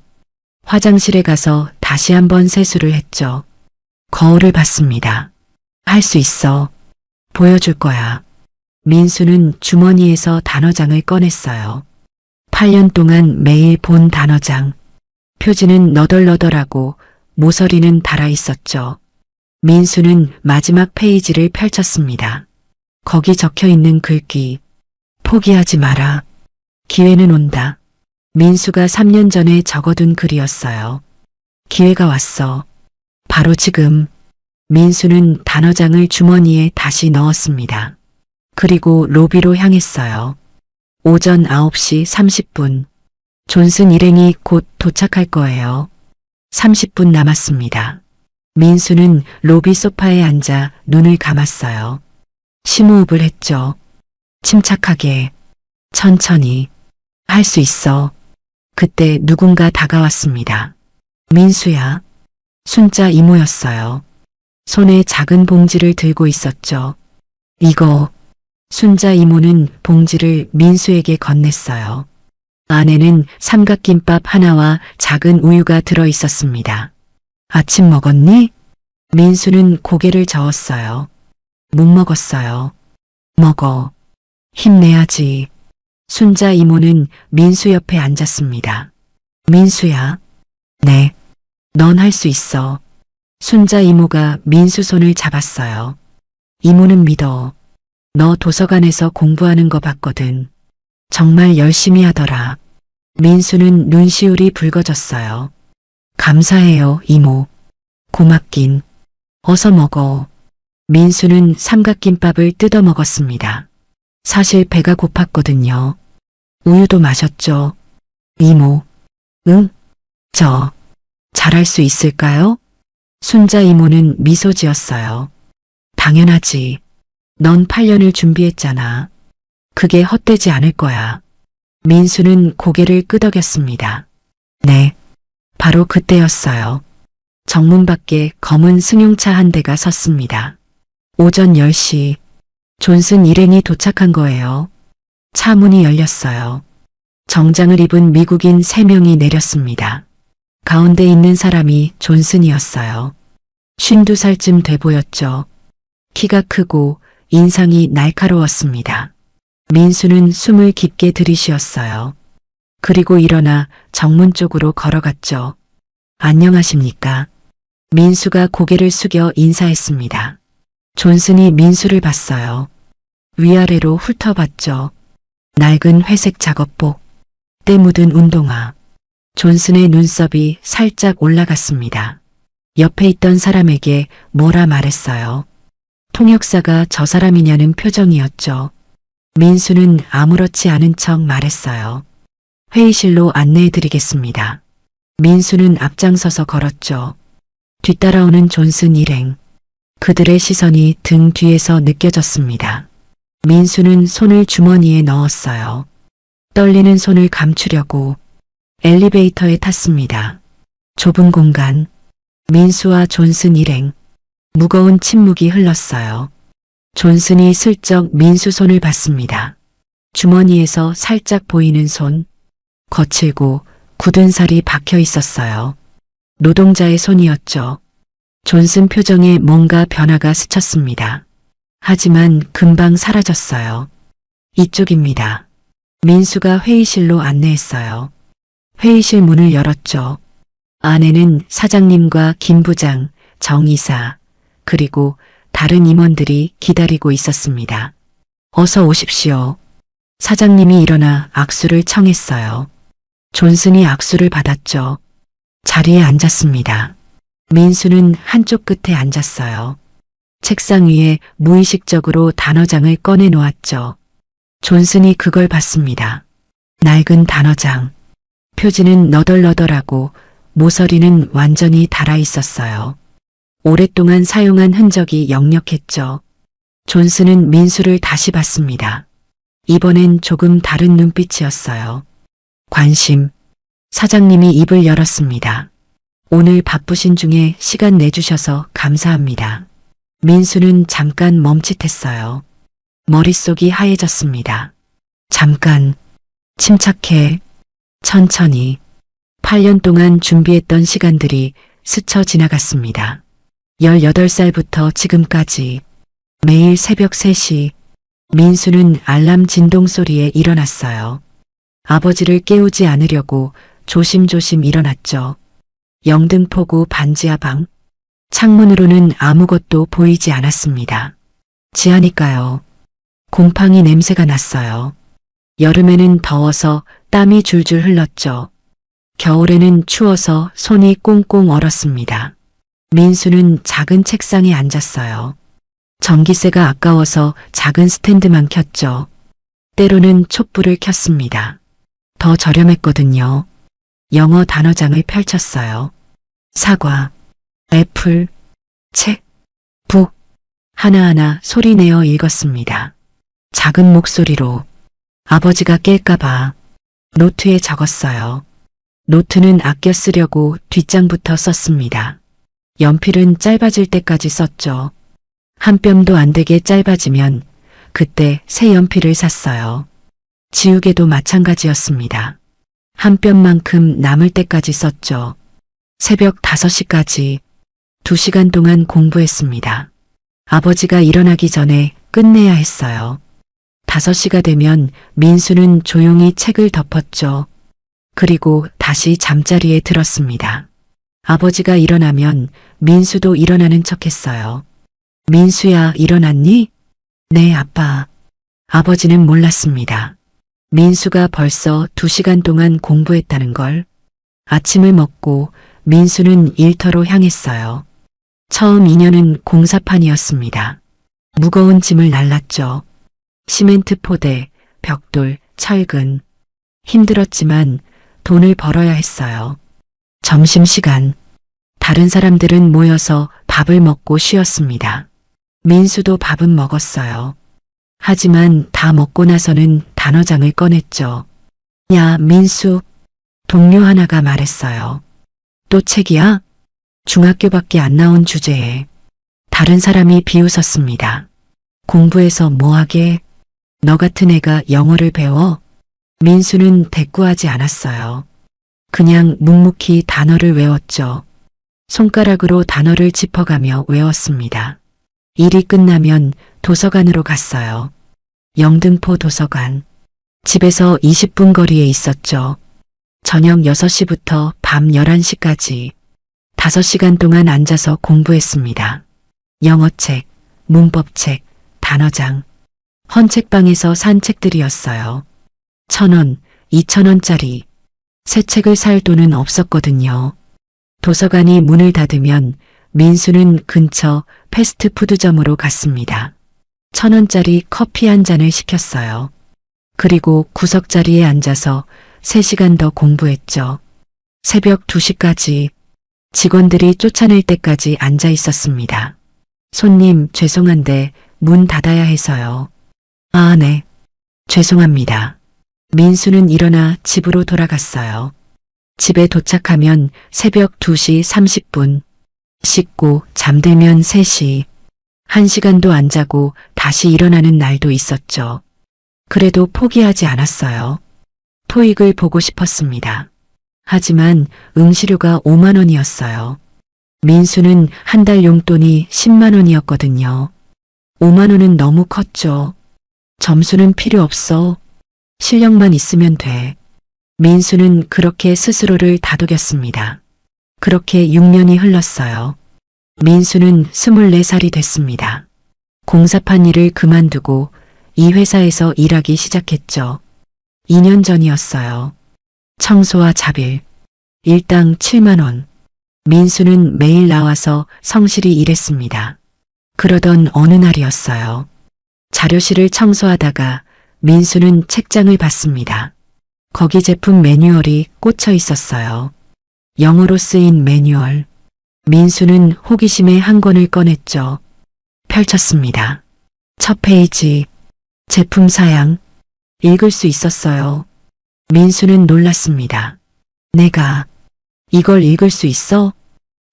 화장실에 가서 다시 한번 세수를 했죠. 거울을 봤습니다. 할 수 있어. 보여줄 거야. 민수는 주머니에서 단어장을 꺼냈어요. 8년 동안 매일 본 단어장. 표지는 너덜너덜하고 모서리는 달아 있었죠. 민수는 마지막 페이지를 펼쳤습니다. 거기 적혀 있는 글귀. 포기하지 마라. 기회는 온다. 민수가 3년 전에 적어둔 글이었어요. 기회가 왔어. 바로 지금. 민수는 단어장을 주머니에 다시 넣었습니다. 그리고 로비로 향했어요. 오전 9시 30분. 존슨 일행이 곧 도착할 거예요. 30분 남았습니다. 민수는 로비 소파에 앉아 눈을 감았어요. 심호흡을 했죠. 침착하게, 천천히. 할 수 있어. 그때 누군가 다가왔습니다. 민수야. 순자 이모였어요. 손에 작은 봉지를 들고 있었죠. 이거. 순자 이모는 봉지를 민수에게 건넸어요. 안에는 삼각김밥 하나와 작은 우유가 들어 있었습니다. 아침 먹었니? 민수는 고개를 저었어요. 못 먹었어요. 먹어. 힘내야지. 순자 이모는 민수 옆에 앉았습니다. 민수야. 네. 넌 할 수 있어. 순자 이모가 민수 손을 잡았어요. 이모는 믿어. 너 도서관에서 공부하는 거 봤거든. 정말 열심히 하더라. 민수는 눈시울이 붉어졌어요. 감사해요, 이모. 고맙긴. 어서 먹어. 민수는 삼각김밥을 뜯어 먹었습니다. 사실 배가 고팠거든요. 우유도 마셨죠. 이모. 응? 잘할 수 있을까요? 순자 이모는 미소 지었어요. 당연하지. 넌 8년을 준비했잖아. 그게 헛되지 않을 거야. 민수는 고개를 끄덕였습니다. 네. 바로 그때였어요. 정문 밖에 검은 승용차 한 대가 섰습니다. 오전 10시 존슨 일행이 도착한 거예요. 차 문이 열렸어요. 정장을 입은 미국인 3명이 내렸습니다. 가운데 있는 사람이 존슨이었어요. 52살쯤 돼 보였죠. 키가 크고 인상이 날카로웠습니다. 민수는 숨을 깊게 들이쉬었어요. 그리고 일어나 정문 쪽으로 걸어갔죠. 안녕하십니까? 민수가 고개를 숙여 인사했습니다. 존슨이 민수를 봤어요. 위아래로 훑어봤죠. 낡은 회색 작업복, 때 묻은 운동화. 존슨의 눈썹이 살짝 올라갔습니다. 옆에 있던 사람에게 뭐라 말했어요. 통역사가 저 사람이냐는 표정이었죠. 민수는 아무렇지 않은 척 말했어요. 회의실로 안내해드리겠습니다. 민수는 앞장서서 걸었죠. 뒤따라오는 존슨 일행. 그들의 시선이 등 뒤에서 느껴졌습니다. 민수는 손을 주머니에 넣었어요. 떨리는 손을 감추려고 엘리베이터에 탔습니다. 좁은 공간. 민수와 존슨 일행. 무거운 침묵이 흘렀어요. 존슨이 슬쩍 민수 손을 봤습니다. 주머니에서 살짝 보이는 손. 거칠고 굳은 살이 박혀 있었어요. 노동자의 손이었죠. 존슨 표정에 뭔가 변화가 스쳤습니다. 하지만 금방 사라졌어요. 이쪽입니다. 민수가 회의실로 안내했어요. 회의실 문을 열었죠. 안에는 사장님과 김 부장, 정 이사, 그리고 다른 임원들이 기다리고 있었습니다. 어서 오십시오. 사장님이 일어나 악수를 청했어요. 존슨이 악수를 받았죠. 자리에 앉았습니다. 민수는 한쪽 끝에 앉았어요. 책상 위에 무의식적으로 단어장을 꺼내 놓았죠. 존슨이 그걸 봤습니다. 낡은 단어장. 표지는 너덜너덜하고 모서리는 완전히 닳아 있었어요. 오랫동안 사용한 흔적이 역력했죠. 존슨은 민수를 다시 봤습니다. 이번엔 조금 다른 눈빛이었어요. 관심. 사장님이 입을 열었습니다. 오늘 바쁘신 중에 시간 내주셔서 감사합니다. 민수는 잠깐 멈칫했어요. 머릿속이 하얘졌습니다. 잠깐. 침착해. 천천히. 8년 동안 준비했던 시간들이 스쳐 지나갔습니다. 18살부터 지금까지 매일 새벽 3시 민수는 알람 진동 소리에 일어났어요. 아버지를 깨우지 않으려고 조심조심 일어났죠. 영등포구 반지하방. 창문으로는 아무것도 보이지 않았습니다. 지하니까요. 곰팡이 냄새가 났어요. 여름에는 더워서 땀이 줄줄 흘렀죠. 겨울에는 추워서 손이 꽁꽁 얼었습니다. 민수는 작은 책상에 앉았어요. 전기세가 아까워서 작은 스탠드만 켰죠. 때로는 촛불을 켰습니다. 더 저렴했거든요. 영어 단어장을 펼쳤어요. 사과, 애플, 책, 북, 하나하나 소리내어 읽었습니다. 작은 목소리로 아버지가 깰까봐 노트에 적었어요. 노트는 아껴 쓰려고 뒷장부터 썼습니다. 연필은 짧아질 때까지 썼죠. 한 뼘도 안 되게 짧아지면 그때 새 연필을 샀어요. 지우개도 마찬가지였습니다. 한 뼘만큼 남을 때까지 썼죠. 새벽 5시까지 2시간 동안 공부했습니다. 아버지가 일어나기 전에 끝내야 했어요. 5시가 되면 민수는 조용히 책을 덮었죠. 그리고 다시 잠자리에 들었습니다. 아버지가 일어나면 민수도 일어나는 척했어요. 민수야, 일어났니? 네, 아빠. 아버지는 몰랐습니다. 민수가 벌써 2시간 동안 공부했다는 걸. 아침을 먹고 민수는 일터로 향했어요. 처음 인연은 공사판이었습니다. 무거운 짐을 날랐죠. 시멘트 포대, 벽돌, 철근. 힘들었지만 돈을 벌어야 했어요. 점심시간. 다른 사람들은 모여서 밥을 먹고 쉬었습니다. 민수도 밥은 먹었어요. 하지만 다 먹고 나서는 단어장을 꺼냈죠. 야, 민수. 동료 하나가 말했어요. 또 책이야? 중학교밖에 안 나온 주제에. 다른 사람이 비웃었습니다. 공부해서 뭐하게? 너 같은 애가 영어를 배워? 민수는 대꾸하지 않았어요. 그냥 묵묵히 단어를 외웠죠. 손가락으로 단어를 짚어가며 외웠습니다. 일이 끝나면 도서관으로 갔어요. 영등포 도서관. 집에서 20분 거리에 있었죠. 저녁 6시부터 밤 11시까지 5시간 동안 앉아서 공부했습니다. 영어책, 문법책, 단어장. 헌책방에서 산 책들이었어요. 1,000원, 2,000원짜리. 새 책을 살 돈은 없었거든요. 도서관이 문을 닫으면 민수는 근처 패스트푸드점으로 갔습니다. 1,000원짜리 커피 한 잔을 시켰어요. 그리고 구석자리에 앉아서 3시간 더 공부했죠. 새벽 2시까지 직원들이 쫓아낼 때까지 앉아 있었습니다. 손님, 죄송한데 문 닫아야 해서요. 아, 네. 죄송합니다. 민수는 일어나 집으로 돌아갔어요. 집에 도착하면 새벽 2시 30분. 씻고 잠들면 3시. 1시간도 안 자고 다시 일어나는 날도 있었죠. 그래도 포기하지 않았어요. 토익을 보고 싶었습니다. 하지만 응시료가 5만 원이었어요. 민수는 한 달 용돈이 10만 원이었거든요. 5만 원은 너무 컸죠. 점수는 필요 없어. 실력만 있으면 돼. 민수는 그렇게 스스로를 다독였습니다. 그렇게 6년이 흘렀어요. 민수는 24살이 됐습니다. 공사판 일을 그만두고 이 회사에서 일하기 시작했죠. 2년 전이었어요. 청소와 자빌. 일당 7만 원. 민수는 매일 나와서 성실히 일했습니다. 그러던 어느 날이었어요. 자료실을 청소하다가 민수는 책장을 봤습니다. 거기 제품 매뉴얼이 꽂혀 있었어요. 영어로 쓰인 매뉴얼. 민수는 호기심에 한 권을 꺼냈죠. 펼쳤습니다. 첫 페이지. 제품 사양. 읽을 수 있었어요. 민수는 놀랐습니다. 내가 이걸 읽을 수 있어?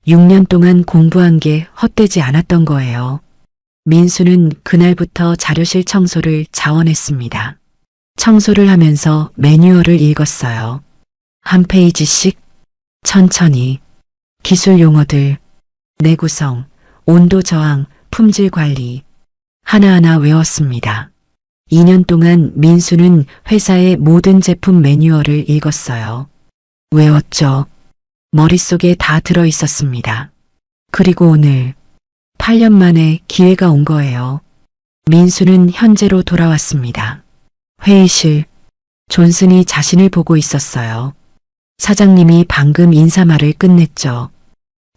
6년 동안 공부한 게 헛되지 않았던 거예요. 민수는 그날부터 자료실 청소를 자원했습니다. 청소를 하면서 매뉴얼을 읽었어요. 한 페이지씩 천천히. 기술 용어들, 내구성, 온도 저항, 품질 관리. 하나하나 외웠습니다. 2년 동안 민수는 회사의 모든 제품 매뉴얼을 읽었어요. 외웠죠. 머릿속에 다 들어 있었습니다. 그리고 오늘 8년 만에 기회가 온 거예요. 민수는 현재로 돌아왔습니다. 회의실. 존슨이 자신을 보고 있었어요. 사장님이 방금 인사말을 끝냈죠.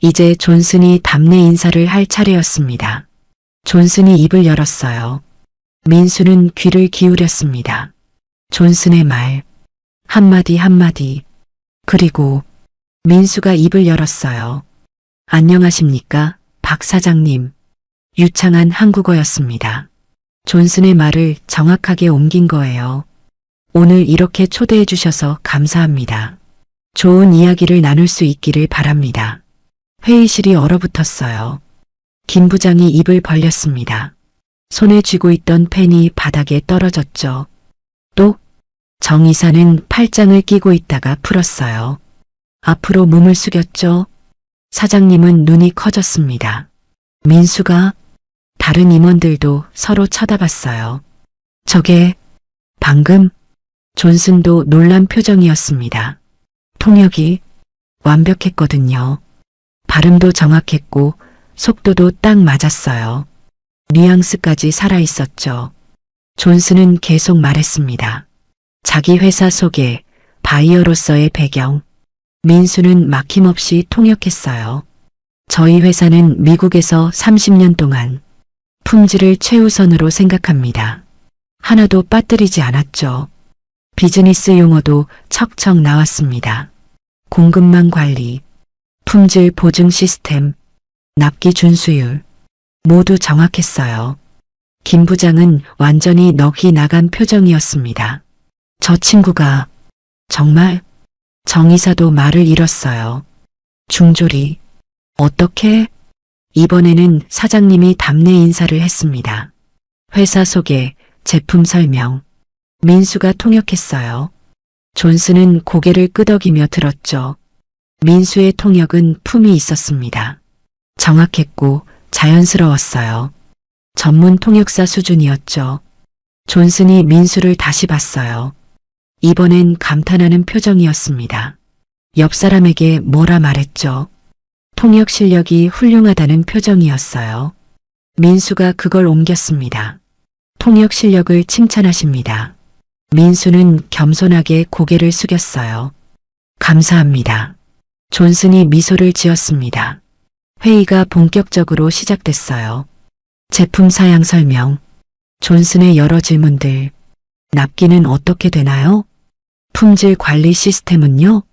이제 존슨이 답례 인사를 할 차례였습니다. 존슨이 입을 열었어요. 민수는 귀를 기울였습니다. 존슨의 말. 한마디 한마디. 그리고 민수가 입을 열었어요. 안녕하십니까, 박 사장님. 유창한 한국어였습니다. 존슨의 말을 정확하게 옮긴 거예요. 오늘 이렇게 초대해 주셔서 감사합니다. 좋은 이야기를 나눌 수 있기를 바랍니다. 회의실이 얼어붙었어요. 김 부장이 입을 벌렸습니다. 손에 쥐고 있던 펜이 바닥에 떨어졌죠. 또 정 이사는 팔짱을 끼고 있다가 풀었어요. 앞으로 몸을 숙였죠. 사장님은 눈이 커졌습니다. 민수가. 다른 임원들도 서로 쳐다봤어요. 저게 방금. 존슨도 놀란 표정이었습니다. 통역이 완벽했거든요. 발음도 정확했고 속도도 딱 맞았어요. 뉘앙스까지 살아있었죠. 존슨은 계속 말했습니다. 자기 회사 소개, 바이어로서의 배경. 민수는 막힘없이 통역했어요. 저희 회사는 미국에서 30년 동안 품질을 최우선으로 생각합니다. 하나도 빠뜨리지 않았죠. 비즈니스 용어도 척척 나왔습니다. 공급망 관리, 품질 보증 시스템, 납기 준수율. 모두 정확했어요. 김 부장은 완전히 넋이 나간 표정이었습니다. 저 친구가 정말 정 이사도 말을 잃었어요. 중졸이 어떻게? 이번에는 사장님이 답례 인사를 했습니다. 회사 소개, 제품 설명. 민수가 통역했어요. 존슨은 고개를 끄덕이며 들었죠. 민수의 통역은 품이 있었습니다. 정확했고 자연스러웠어요. 전문 통역사 수준이었죠. 존슨이 민수를 다시 봤어요. 이번엔 감탄하는 표정이었습니다. 옆 사람에게 뭐라 말했죠. 통역 실력이 훌륭하다는 표정이었어요. 민수가 그걸 옮겼습니다. 통역 실력을 칭찬하십니다. 민수는 겸손하게 고개를 숙였어요. 감사합니다. 존슨이 미소를 지었습니다. 회의가 본격적으로 시작됐어요. 제품 사양 설명, 존슨의 여러 질문들, 납기는 어떻게 되나요? 품질 관리 시스템은요?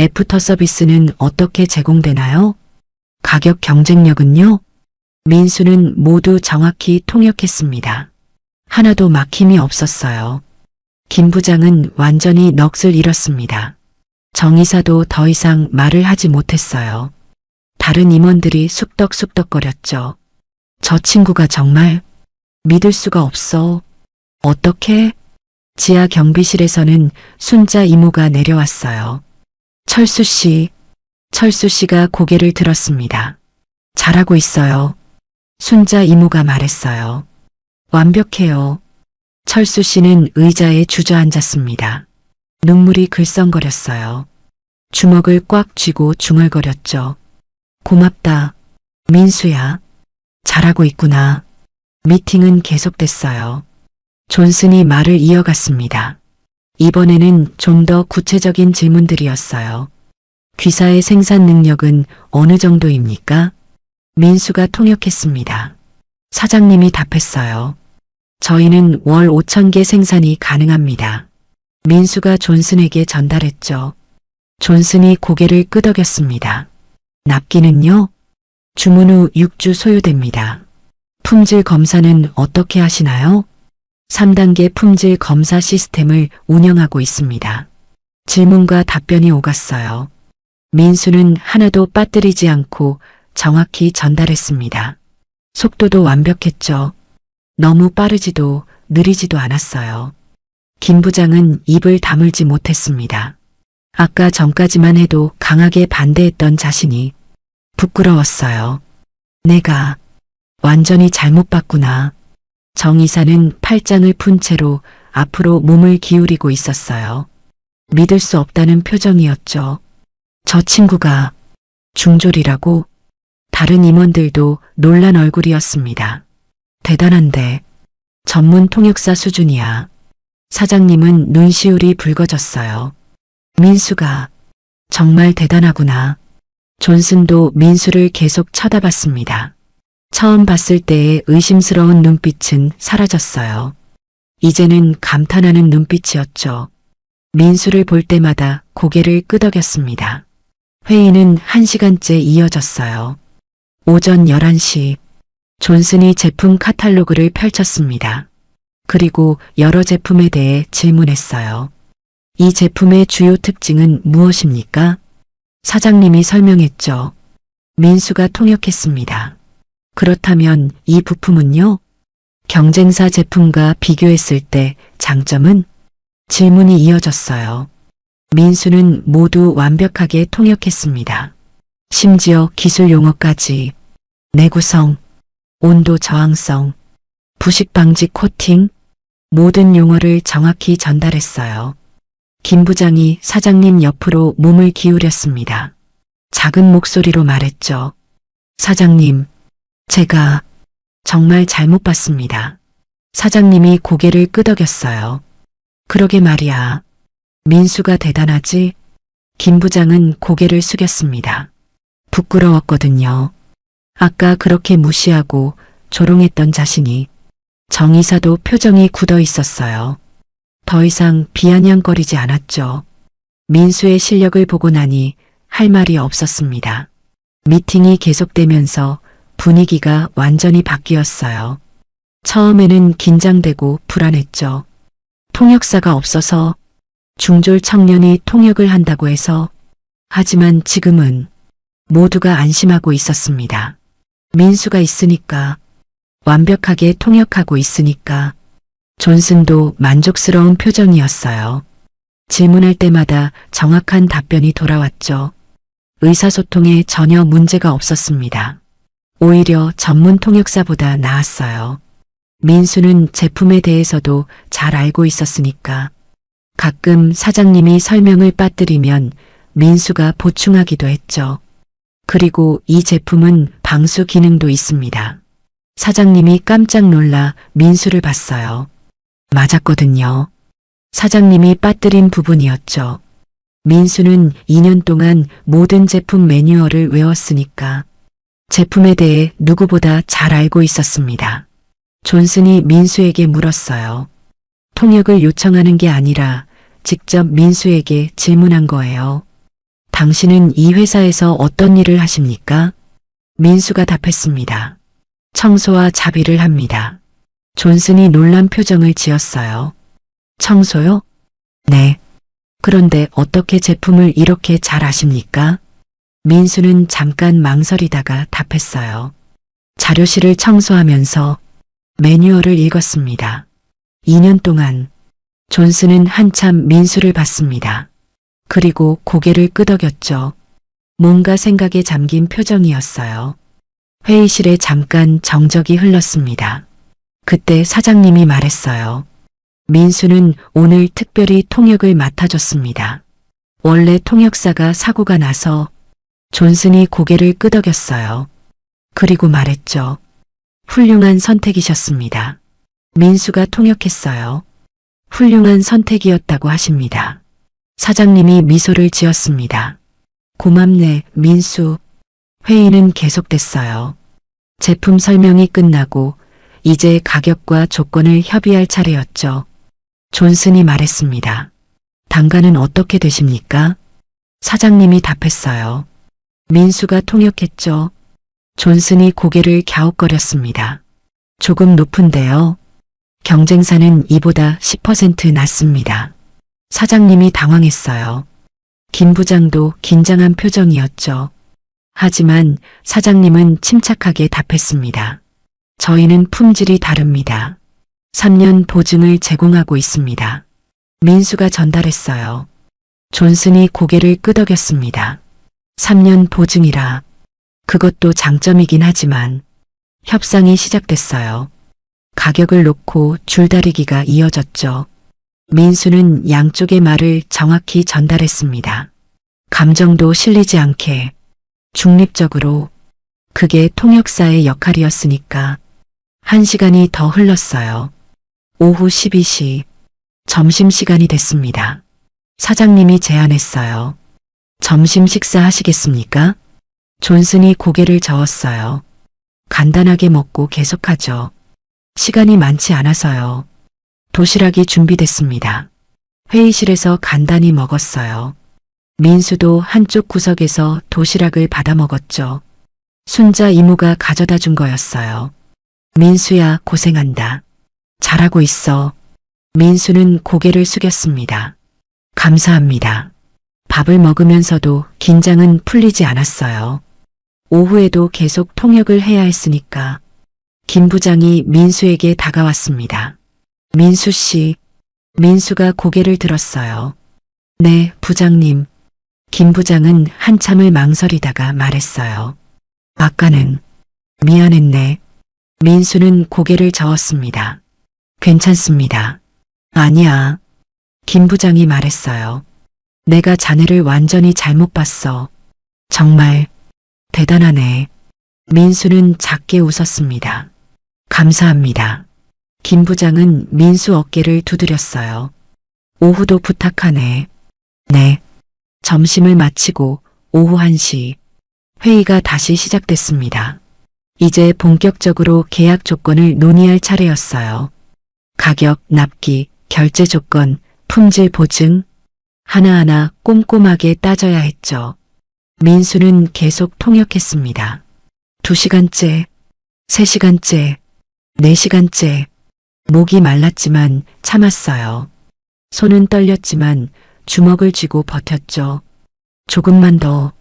애프터 서비스는 어떻게 제공되나요? 가격 경쟁력은요? 민수는 모두 정확히 통역했습니다. 하나도 막힘이 없었어요. 김 부장은 완전히 넋을 잃었습니다. 정 이사도 더 이상 말을 하지 못했어요. 다른 임원들이 쑥덕쑥덕거렸죠. 저 친구가 정말 믿을 수가 없어. 어떻게? 지하 경비실에서는 순자 이모가 내려왔어요. 철수 씨가 고개를 들었습니다. 잘하고 있어요. 순자 이모가 말했어요. 완벽해요. 철수 씨는 의자에 주저앉았습니다. 눈물이 글썽거렸어요. 주먹을 꽉 쥐고 중얼거렸죠. 고맙다. 민수야. 잘하고 있구나. 미팅은 계속됐어요. 존슨이 말을 이어갔습니다. 이번에는 좀 더 구체적인 질문들이었어요. 귀사의 생산 능력은 어느 정도입니까? 민수가 통역했습니다. 사장님이 답했어요. 저희는 월 5,000개 생산이 가능합니다. 민수가 존슨에게 전달했죠. 존슨이 고개를 끄덕였습니다. 납기는요? 주문 후 6주 소요됩니다. 품질 검사는 어떻게 하시나요? 3단계 품질 검사 시스템을 운영하고 있습니다. 질문과 답변이 오갔어요. 민수는 하나도 빠뜨리지 않고 정확히 전달했습니다. 속도도 완벽했죠. 너무 빠르지도 느리지도 않았어요. 김 부장은 입을 다물지 못했습니다. 아까 전까지만 해도 강하게 반대했던 자신이 부끄러웠어요. 내가 완전히 잘못 봤구나. 정 이사는 팔짱을 푼 채로 앞으로 몸을 기울이고 있었어요. 믿을 수 없다는 표정이었죠. 저 친구가 중졸이라고? 다른 임원들도 놀란 얼굴이었습니다. 대단한데 전문 통역사 수준이야. 사장님은 눈시울이 붉어졌어요. 민수가 정말 대단하구나. 존슨도 민수를 계속 쳐다봤습니다. 처음 봤을 때의 의심스러운 눈빛은 사라졌어요. 이제는 감탄하는 눈빛이었죠. 민수를 볼 때마다 고개를 끄덕였습니다. 회의는 1시간째 이어졌어요. 오전 11시 존슨이 제품 카탈로그를 펼쳤습니다. 그리고 여러 제품에 대해 질문했어요. 이 제품의 주요 특징은 무엇입니까? 사장님이 설명했죠. 민수가 통역했습니다. 그렇다면 이 부품은요? 경쟁사 제품과 비교했을 때 장점은? 질문이 이어졌어요. 민수는 모두 완벽하게 통역했습니다. 심지어 기술 용어까지 내구성, 온도 저항성, 부식 방지 코팅, 모든 용어를 정확히 전달했어요. 김 부장이 사장님 옆으로 몸을 기울였습니다. 작은 목소리로 말했죠. 사장님, 제가 정말 잘못 봤습니다. 사장님이 고개를 끄덕였어요. 그러게 말이야. 민수가 대단하지? 김 부장은 고개를 숙였습니다. 부끄러웠거든요. 아까 그렇게 무시하고 조롱했던 자신이. 정 이사도 표정이 굳어 있었어요. 더 이상 비아냥거리지 않았죠. 민수의 실력을 보고 나니 할 말이 없었습니다. 미팅이 계속되면서 분위기가 완전히 바뀌었어요. 처음에는 긴장되고 불안했죠. 통역사가 없어서 중졸 청년이 통역을 한다고 해서 하지만 지금은 모두가 안심하고 있었습니다. 민수가 있으니까 완벽하게 통역하고 있으니까 존슨도 만족스러운 표정이었어요. 질문할 때마다 정확한 답변이 돌아왔죠. 의사소통에 전혀 문제가 없었습니다. 오히려 전문 통역사보다 나았어요. 민수는 제품에 대해서도 잘 알고 있었으니까 가끔 사장님이 설명을 빠뜨리면 민수가 보충하기도 했죠. 그리고 이 제품은 방수 기능도 있습니다. 사장님이 깜짝 놀라 민수를 봤어요. 맞았거든요. 사장님이 빠뜨린 부분이었죠. 민수는 2년 동안 모든 제품 매뉴얼을 외웠으니까 제품에 대해 누구보다 잘 알고 있었습니다. 존슨이 민수에게 물었어요. 통역을 요청하는 게 아니라 직접 민수에게 질문한 거예요. 당신은 이 회사에서 어떤 일을 하십니까? 민수가 답했습니다. 청소와 자비를 합니다. 존슨이 놀란 표정을 지었어요. 청소요? 네. 그런데 어떻게 제품을 이렇게 잘 아십니까? 민수는 잠깐 망설이다가 답했어요. 자료실을 청소하면서 매뉴얼을 읽었습니다. 2년 동안 존슨은 한참 민수를 봤습니다. 그리고 고개를 끄덕였죠. 뭔가 생각에 잠긴 표정이었어요. 회의실에 잠깐 정적이 흘렀습니다. 그때 사장님이 말했어요. 민수는 오늘 특별히 통역을 맡아줬습니다. 원래 통역사가 사고가 나서 존슨이 고개를 끄덕였어요. 그리고 말했죠. 훌륭한 선택이셨습니다. 민수가 통역했어요. 훌륭한 선택이었다고 하십니다. 사장님이 미소를 지었습니다. 고맙네, 민수. 회의는 계속됐어요. 제품 설명이 끝나고 이제 가격과 조건을 협의할 차례였죠. 존슨이 말했습니다. 단가는 어떻게 되십니까? 사장님이 답했어요. 민수가 통역했죠. 존슨이 고개를 갸웃거렸습니다. 조금 높은데요. 경쟁사는 이보다 10% 낮습니다. 사장님이 당황했어요. 김 부장도 긴장한 표정이었죠. 하지만 사장님은 침착하게 답했습니다. 저희는 품질이 다릅니다. 3년 보증을 제공하고 있습니다. 민수가 전달했어요. 존슨이 고개를 끄덕였습니다. 3년 보증이라 그것도 장점이긴 하지만 협상이 시작됐어요. 가격을 놓고 줄다리기가 이어졌죠. 민수는 양쪽의 말을 정확히 전달했습니다. 감정도 실리지 않게 중립적으로 그게 통역사의 역할이었으니까 1시간이 더 흘렀어요. 오후 12시 점심시간이 됐습니다. 사장님이 제안했어요. 점심 식사 하시겠습니까? 존슨이 고개를 저었어요. 간단하게 먹고 계속하죠. 시간이 많지 않아서요. 도시락이 준비됐습니다. 회의실에서 간단히 먹었어요. 민수도 한쪽 구석에서 도시락을 받아 먹었죠. 순자 이모가 가져다 준 거였어요. 민수야, 고생한다. 잘하고 있어. 민수는 고개를 숙였습니다. 감사합니다. 밥을 먹으면서도 긴장은 풀리지 않았어요. 오후에도 계속 통역을 해야 했으니까 김 부장이 민수에게 다가왔습니다. 민수 씨. 민수가 고개를 들었어요. 네, 부장님. 김 부장은 한참을 망설이다가 말했어요. 아까는 미안했네. 민수는 고개를 저었습니다. 괜찮습니다. 아니야. 김 부장이 말했어요. 내가 자네를 완전히 잘못 봤어. 정말 대단하네. 민수는 작게 웃었습니다. 감사합니다. 김 부장은 민수 어깨를 두드렸어요. 오후도 부탁하네. 네. 점심을 마치고 오후 1시 회의가 다시 시작됐습니다. 이제 본격적으로 계약 조건을 논의할 차례였어요. 가격, 납기, 결제 조건, 품질 보증 하나하나 꼼꼼하게 따져야 했죠. 민수는 계속 통역했습니다. 2시간째 3시간째, 4시간째, 목이 말랐지만 참았어요. 손은 떨렸지만 주먹을 쥐고 버텼죠. 조금만 더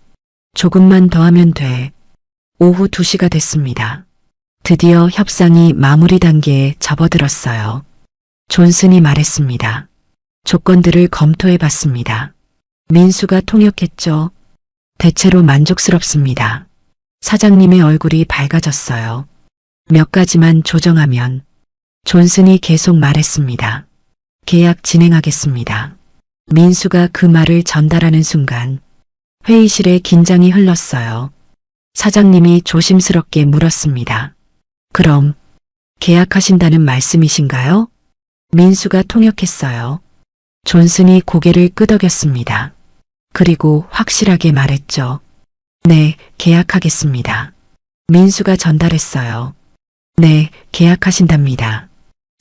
하면 돼. 오후 2시가 됐습니다. 드디어 협상이 마무리 단계에 접어들었어요. 존슨이 말했습니다. 조건들을 검토해 봤습니다. 민수가 통역했죠. 대체로 만족스럽습니다. 사장님의 얼굴이 밝아졌어요. 몇 가지만 조정하면. 존슨이 계속 말했습니다. 계약 진행하겠습니다. 민수가 그 말을 전달하는 순간 회의실에 긴장이 흘렀어요. 사장님이 조심스럽게 물었습니다. 그럼 계약하신다는 말씀이신가요? 민수가 통역했어요. 존슨이 고개를 끄덕였습니다. 그리고 확실하게 말했죠. 네, 계약하겠습니다. 민수가 전달했어요. 네, 계약하신답니다.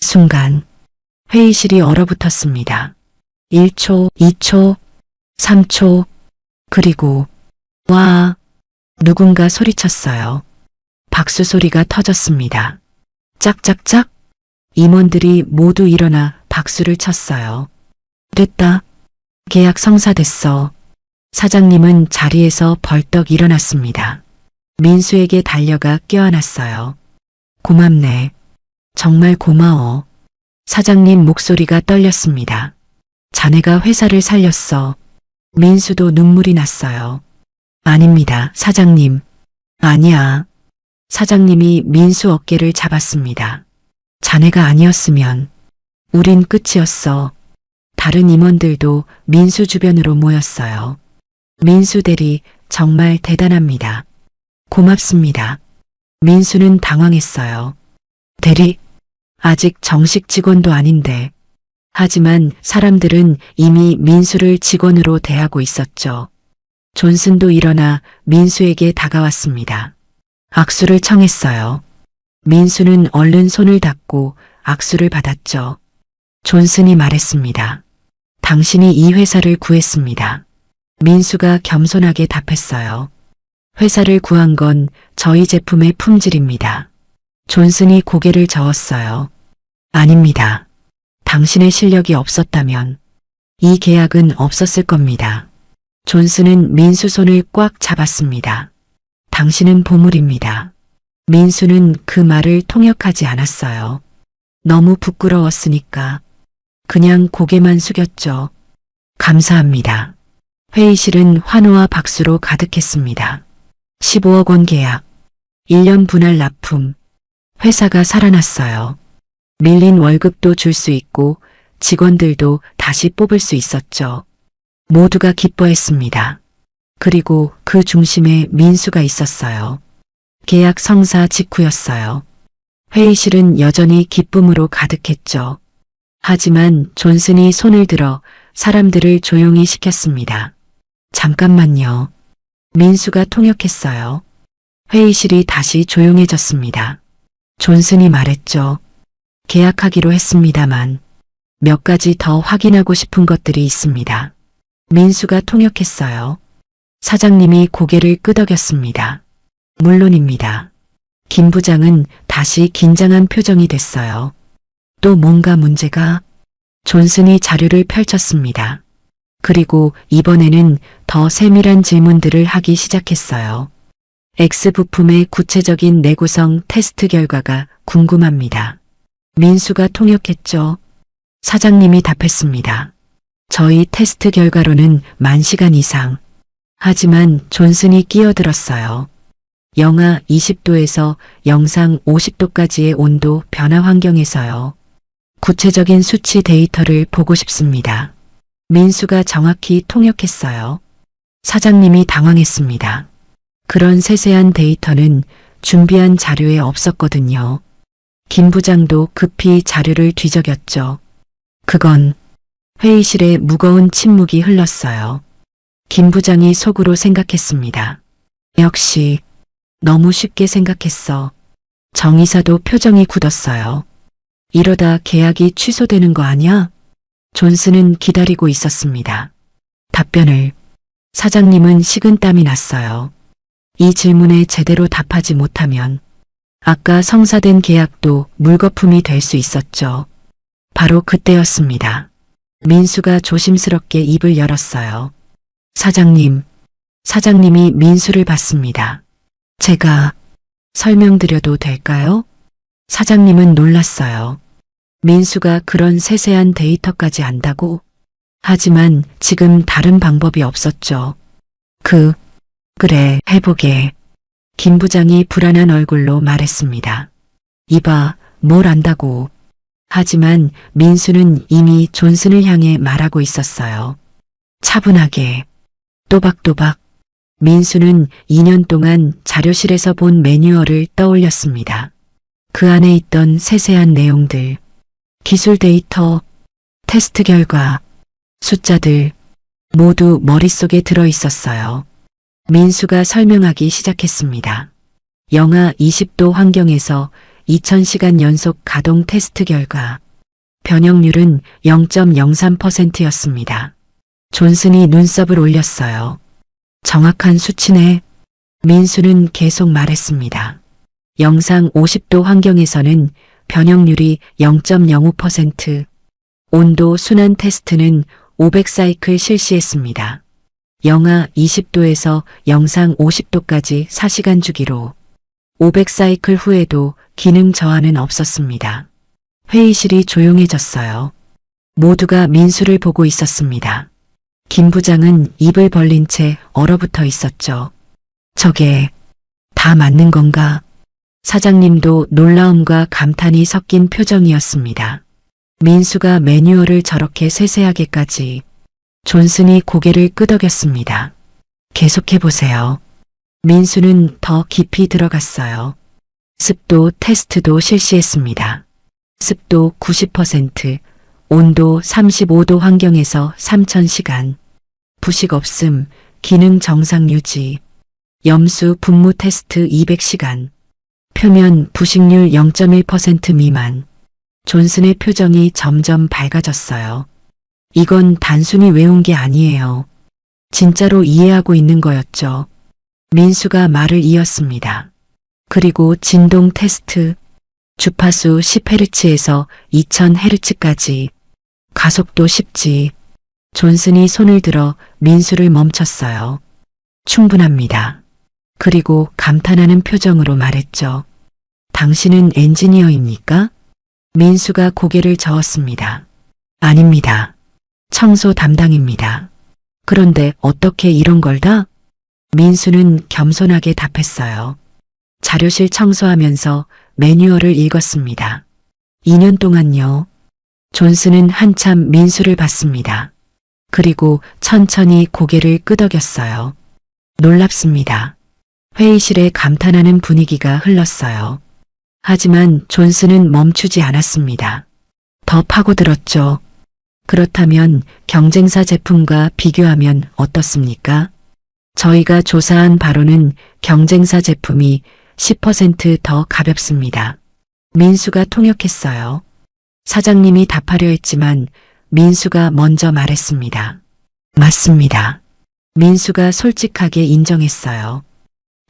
순간 회의실이 얼어붙었습니다. 1초, 2초, 3초, 그리고 와, 누군가 소리쳤어요. 박수 소리가 터졌습니다. 짝짝짝, 임원들이 모두 일어나 박수를 쳤어요. 됐다. 계약 성사됐어. 사장님은 자리에서 벌떡 일어났습니다. 민수에게 달려가 껴안았어요. 고맙네. 정말 고마워. 사장님 목소리가 떨렸습니다. 자네가 회사를 살렸어. 민수도 눈물이 났어요. 아닙니다, 사장님. 아니야. 사장님이 민수 어깨를 잡았습니다. 자네가 아니었으면 우린 끝이었어. 다른 임원들도 민수 주변으로 모였어요. 민수 대리 정말 대단합니다. 고맙습니다. 민수는 당황했어요. 대리, 아직 정식 직원도 아닌데. 하지만 사람들은 이미 민수를 직원으로 대하고 있었죠. 존슨도 일어나 민수에게 다가왔습니다. 악수를 청했어요. 민수는 얼른 손을 닦고 악수를 받았죠. 존슨이 말했습니다. 당신이 이 회사를 구했습니다. 민수가 겸손하게 답했어요. 회사를 구한 건 저희 제품의 품질입니다. 존슨이 고개를 저었어요. 아닙니다. 당신의 실력이 없었다면 이 계약은 없었을 겁니다. 존슨은 민수 손을 꽉 잡았습니다. 당신은 보물입니다. 민수는 그 말을 통역하지 않았어요. 너무 부끄러웠으니까 그냥 고개만 숙였죠. 감사합니다. 회의실은 환호와 박수로 가득했습니다. 15억 원 계약, 1년 분할 납품, 회사가 살아났어요. 밀린 월급도 줄 수 있고 직원들도 다시 뽑을 수 있었죠. 모두가 기뻐했습니다. 그리고 그 중심에 민수가 있었어요. 계약 성사 직후였어요. 회의실은 여전히 기쁨으로 가득했죠. 하지만 존슨이 손을 들어 사람들을 조용히 시켰습니다. 잠깐만요. 민수가 통역했어요. 회의실이 다시 조용해졌습니다. 존슨이 말했죠. 계약하기로 했습니다만 몇 가지 더 확인하고 싶은 것들이 있습니다. 민수가 통역했어요. 사장님이 고개를 끄덕였습니다. 물론입니다. 김 부장은 다시 긴장한 표정이 됐어요. 또 뭔가 문제가? 존슨이 자료를 펼쳤습니다. 그리고 이번에는 더 세밀한 질문들을 하기 시작했어요. X 부품의 구체적인 내구성 테스트 결과가 궁금합니다. 민수가 통역했죠. 사장님이 답했습니다. 저희 테스트 결과로는 10,000시간 이상. 하지만 존슨이 끼어들었어요. 영하 20도에서 영상 50도까지의 온도 변화 환경에서요. 구체적인 수치 데이터를 보고 싶습니다. 민수가 정확히 통역했어요. 사장님이 당황했습니다. 그런 세세한 데이터는 준비한 자료에 없었거든요. 김 부장도 급히 자료를 뒤적였죠. 그건 회의실에 무거운 침묵이 흘렀어요. 김 부장이 속으로 생각했습니다. 역시 너무 쉽게 생각했어. 정 이사도 표정이 굳었어요. 이러다 계약이 취소되는 거 아니야? 존슨은 기다리고 있었습니다. 답변을. 사장님은 식은땀이 났어요. 이 질문에 제대로 답하지 못하면 아까 성사된 계약도 물거품이 될 수 있었죠. 바로 그때였습니다. 민수가 조심스럽게 입을 열었어요. 사장님. 사장님이 민수를 봤습니다. 제가 설명드려도 될까요? 사장님은 놀랐어요. 민수가 그런 세세한 데이터까지 안다고? 하지만 지금 다른 방법이 없었죠. 그래, 해보게. 김 부장이 불안한 얼굴로 말했습니다. 이봐, 뭘 안다고. 하지만 민수는 이미 존슨을 향해 말하고 있었어요. 차분하게, 또박또박. 민수는 2년 동안 자료실에서 본 매뉴얼을 떠올렸습니다. 그 안에 있던 세세한 내용들, 기술 데이터, 테스트 결과, 숫자들 모두 머릿속에 들어 있었어요. 민수가 설명하기 시작했습니다. 영하 20도 환경에서 2000시간 연속 가동 테스트 결과 변형률은 0.03%였습니다. 존슨이 눈썹을 올렸어요. 정확한 수치네. 민수는 계속 말했습니다. 영상 50도 환경에서는 변형률이 0.05%, 온도 순환 테스트는 500사이클 실시했습니다. 영하 20도에서 영상 50도까지 4시간 주기로 500사이클 후에도 기능 저하는 없었습니다. 회의실이 조용해졌어요. 모두가 민수를 보고 있었습니다. 김 부장은 입을 벌린 채 얼어붙어 있었죠. 저게 다 맞는 건가? 사장님도 놀라움과 감탄이 섞인 표정이었습니다. 민수가 매뉴얼을 저렇게 세세하게까지. 존슨이 고개를 끄덕였습니다. 계속해보세요. 민수는 더 깊이 들어갔어요. 습도 테스트도 실시했습니다. 습도 90%, 온도 35도 환경에서 3000시간, 부식 없음, 기능 정상 유지, 염수 분무 테스트 200시간, 표면 부식률 0.1% 미만. 존슨의 표정이 점점 밝아졌어요. 이건 단순히 외운 게 아니에요. 진짜로 이해하고 있는 거였죠. 민수가 말을 이었습니다. 그리고 진동 테스트, 주파수 10Hz에서 2000Hz까지, 가속도 10G. 존슨이 손을 들어 민수를 멈췄어요. 충분합니다. 그리고 감탄하는 표정으로 말했죠. 당신은 엔지니어입니까? 민수가 고개를 저었습니다. 아닙니다. 청소 담당입니다. 그런데 어떻게 이런 걸 다? 민수는 겸손하게 답했어요. 자료실 청소하면서 매뉴얼을 읽었습니다. 2년 동안요. 존슨은 한참 민수를 봤습니다. 그리고 천천히 고개를 끄덕였어요. 놀랍습니다. 회의실에 감탄하는 분위기가 흘렀어요. 하지만 존슨은 멈추지 않았습니다. 더 파고들었죠. 그렇다면 경쟁사 제품과 비교하면 어떻습니까? 저희가 조사한 바로는 경쟁사 제품이 10% 더 가볍습니다. 민수가 통역했어요. 사장님이 답하려 했지만 민수가 먼저 말했습니다. 맞습니다. 민수가 솔직하게 인정했어요.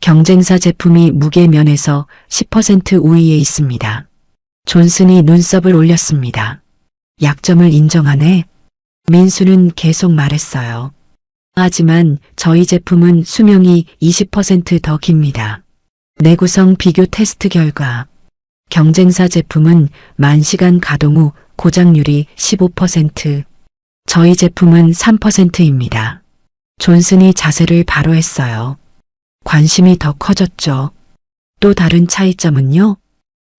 경쟁사 제품이 무게면에서 10% 우위에 있습니다. 존슨이 눈썹을 올렸습니다. 약점을 인정하네. 민수는 계속 말했어요. 하지만 저희 제품은 수명이 20% 더 깁니다. 내구성 비교 테스트 결과 경쟁사 제품은 10,000시간 가동 후 고장률이 15%, 저희 제품은 3%입니다. 존슨이 자세를 바로 했어요. 관심이 더 커졌죠. 또 다른 차이점은요?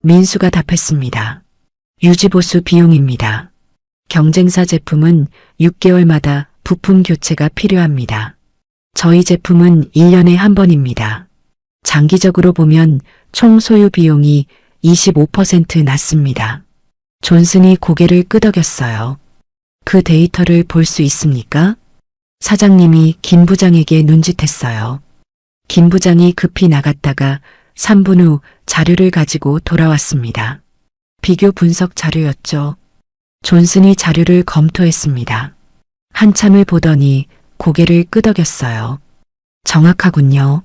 민수가 답했습니다. 유지보수 비용입니다. 경쟁사 제품은 6개월마다 부품 교체가 필요합니다. 저희 제품은 1년에 한 번입니다. 장기적으로 보면 총 소요 비용이 25% 낮습니다. 존슨이 고개를 끄덕였어요. 그 데이터를 볼 수 있습니까? 사장님이 김 부장에게 눈짓했어요. 김 부장이 급히 나갔다가 3분 후 자료를 가지고 돌아왔습니다. 비교 분석 자료였죠. 존슨이 자료를 검토했습니다. 한참을 보더니 고개를 끄덕였어요. 정확하군요.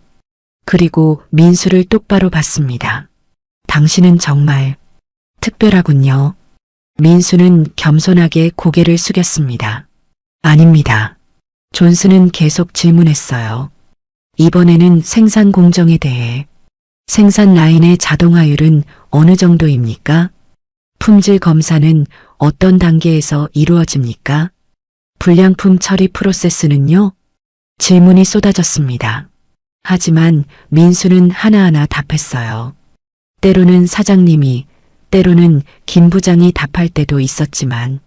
그리고 민수를 똑바로 봤습니다. 당신은 정말 특별하군요. 민수는 겸손하게 고개를 숙였습니다. 아닙니다. 존슨은 계속 질문했어요. 이번에는 생산 공정에 대해. 생산 라인의 자동화율은 어느 정도입니까? 품질 검사는 어떤 단계에서 이루어집니까? 불량품 처리 프로세스는요? 질문이 쏟아졌습니다. 하지만 민수는 하나하나 답했어요. 때로는 사장님이, 때로는 김 부장이 답할 때도 있었지만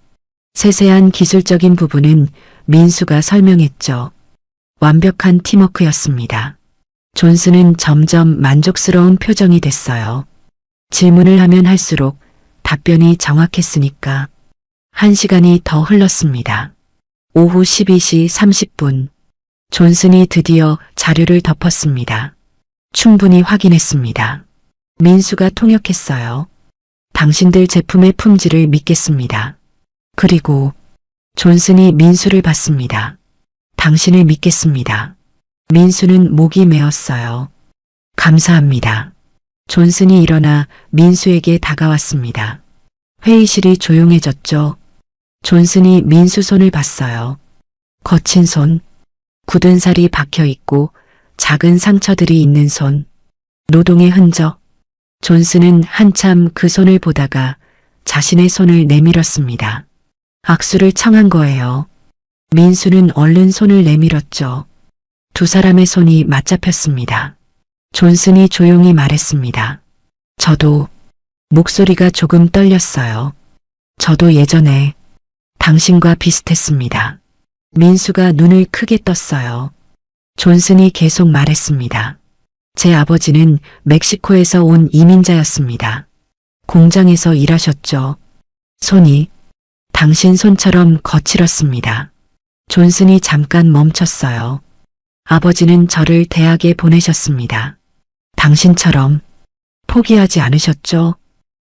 세세한 기술적인 부분은 민수가 설명했죠. 완벽한 팀워크였습니다. 존슨은 점점 만족스러운 표정이 됐어요. 질문을 하면 할수록 답변이 정확했으니까. 1시간이 더 흘렀습니다. 오후 12시 30분. 존슨이 드디어 자료를 덮었습니다. 충분히 확인했습니다. 민수가 통역했어요. 당신들 제품의 품질을 믿겠습니다. 그리고 존슨이 민수를 봤습니다. 당신을 믿겠습니다. 민수는 목이 메었어요. 감사합니다. 존슨이 일어나 민수에게 다가왔습니다. 회의실이 조용해졌죠. 존슨이 민수 손을 봤어요. 거친 손, 굳은 살이 박혀 있고 작은 상처들이 있는 손, 노동의 흔적. 존슨은 한참 그 손을 보다가 자신의 손을 내밀었습니다. 악수를 청한 거예요. 민수는 얼른 손을 내밀었죠. 두 사람의 손이 맞잡혔습니다. 존슨이 조용히 말했습니다. 저도. 목소리가 조금 떨렸어요. 저도 예전에 당신과 비슷했습니다. 민수가 눈을 크게 떴어요. 존슨이 계속 말했습니다. 제 아버지는 멕시코에서 온 이민자였습니다. 공장에서 일하셨죠. 손이 당신 손처럼 거칠었습니다. 존슨이 잠깐 멈췄어요. 아버지는 저를 대학에 보내셨습니다. 당신처럼 포기하지 않으셨죠?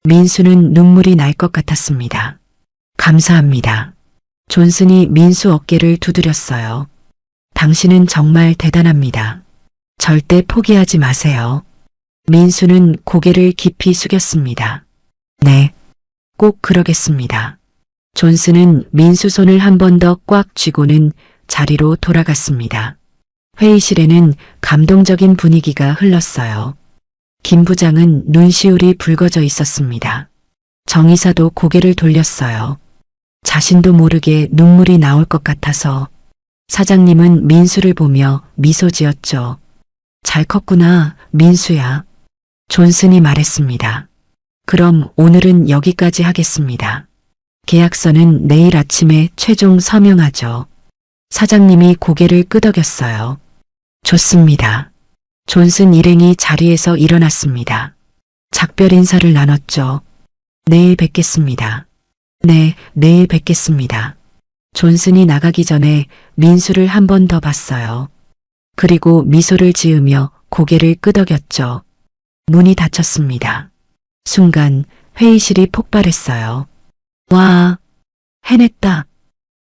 민수는 눈물이 날 것 같았습니다. 감사합니다. 존슨이 민수 어깨를 두드렸어요. 당신은 정말 대단합니다. 절대 포기하지 마세요. 민수는 고개를 깊이 숙였습니다. 네, 꼭 그러겠습니다. 존슨은 민수 손을 한 번 더 꽉 쥐고는 자리로 돌아갔습니다. 회의실에는 감동적인 분위기가 흘렀어요. 김 부장은 눈시울이 붉어져 있었습니다. 정 이사도 고개를 돌렸어요. 자신도 모르게 눈물이 나올 것 같아서. 사장님은 민수를 보며 미소 지었죠. 잘 컸구나, 민수야. 존슨이 말했습니다. 그럼 오늘은 여기까지 하겠습니다. 계약서는 내일 아침에 최종 서명하죠. 사장님이 고개를 끄덕였어요. 좋습니다. 존슨 일행이 자리에서 일어났습니다. 작별 인사를 나눴죠. 내일 뵙겠습니다. 네, 내일 뵙겠습니다. 존슨이 나가기 전에 민수를 한 번 더 봤어요. 그리고 미소를 지으며 고개를 끄덕였죠. 문이 닫혔습니다. 순간 회의실이 폭발했어요. 와, 해냈다.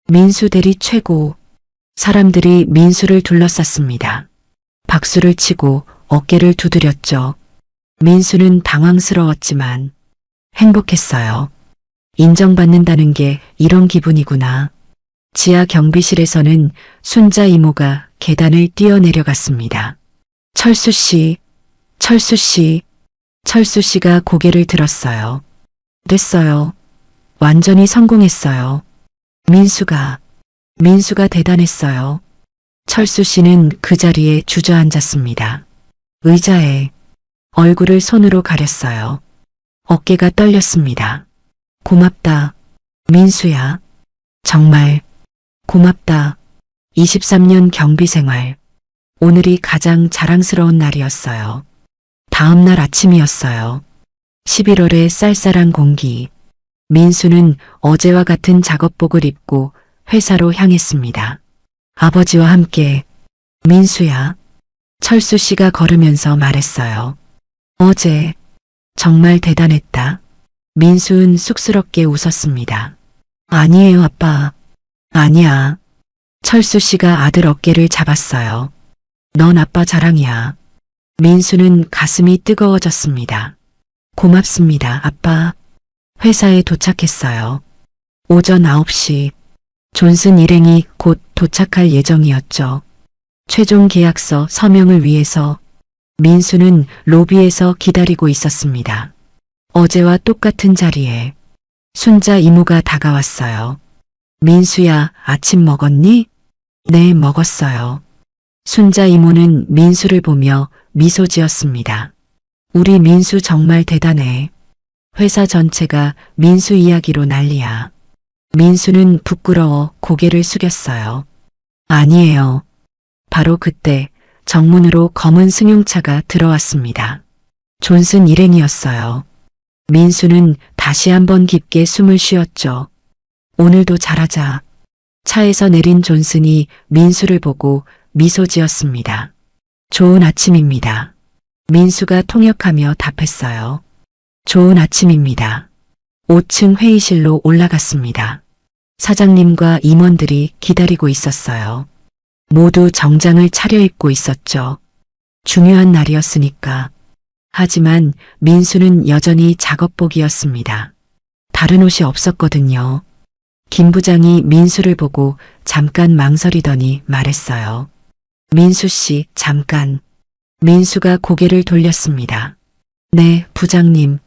민수 대리 최고. 사람들이 민수를 둘러쌌습니다. 박수를 치고 어깨를 두드렸죠. 민수는 당황스러웠지만 행복했어요. 인정받는다는 게 이런 기분이구나. 지하 경비실에서는 순자 이모가 계단을 뛰어내려갔습니다. 철수 씨, 철수 씨. 철수 씨가 고개를 들었어요. 됐어요. 완전히 성공했어요. 민수가 대단했어요. 철수 씨는 그 자리에 주저앉았습니다. 의자에 얼굴을 손으로 가렸어요. 어깨가 떨렸습니다. 고맙다, 민수야. 정말 고맙다. 23년 경비 생활. 오늘이 가장 자랑스러운 날이었어요. 다음 날 아침이었어요. 11월의 쌀쌀한 공기. 민수는 어제와 같은 작업복을 입고 회사로 향했습니다. 아버지와 함께. 민수야. 철수 씨가 걸으면서 말했어요. 어제 정말 대단했다. 민수는 쑥스럽게 웃었습니다. 아니에요, 아빠. 아니야. 철수 씨가 아들 어깨를 잡았어요. 넌 아빠 자랑이야. 민수는 가슴이 뜨거워졌습니다. 고맙습니다, 아빠. 회사에 도착했어요. 오전 9시. 존슨 일행이 곧 도착할 예정이었죠. 최종 계약서 서명을 위해서 민수는 로비에서 기다리고 있었습니다. 어제와 똑같은 자리에 순자 이모가 다가왔어요. 민수야, 아침 먹었니? 네, 먹었어요. 순자 이모는 민수를 보며 미소 지었습니다. 우리 민수 정말 대단해. 회사 전체가 민수 이야기로 난리야. 민수는 부끄러워 고개를 숙였어요. 아니에요. 바로 그때 정문으로 검은 승용차가 들어왔습니다. 존슨 일행이었어요. 민수는 다시 한번 깊게 숨을 쉬었죠. 오늘도 잘하자. 차에서 내린 존슨이 민수를 보고 미소 지었습니다. 좋은 아침입니다. 민수가 통역하며 답했어요. 좋은 아침입니다. 5층 회의실로 올라갔습니다. 사장님과 임원들이 기다리고 있었어요. 모두 정장을 차려입고 있었죠. 중요한 날이었으니까. 하지만 민수는 여전히 작업복이었습니다. 다른 옷이 없었거든요. 김 부장이 민수를 보고 잠깐 망설이더니 말했어요. 민수 씨, 잠깐. 민수가 고개를 돌렸습니다. 네, 부장님.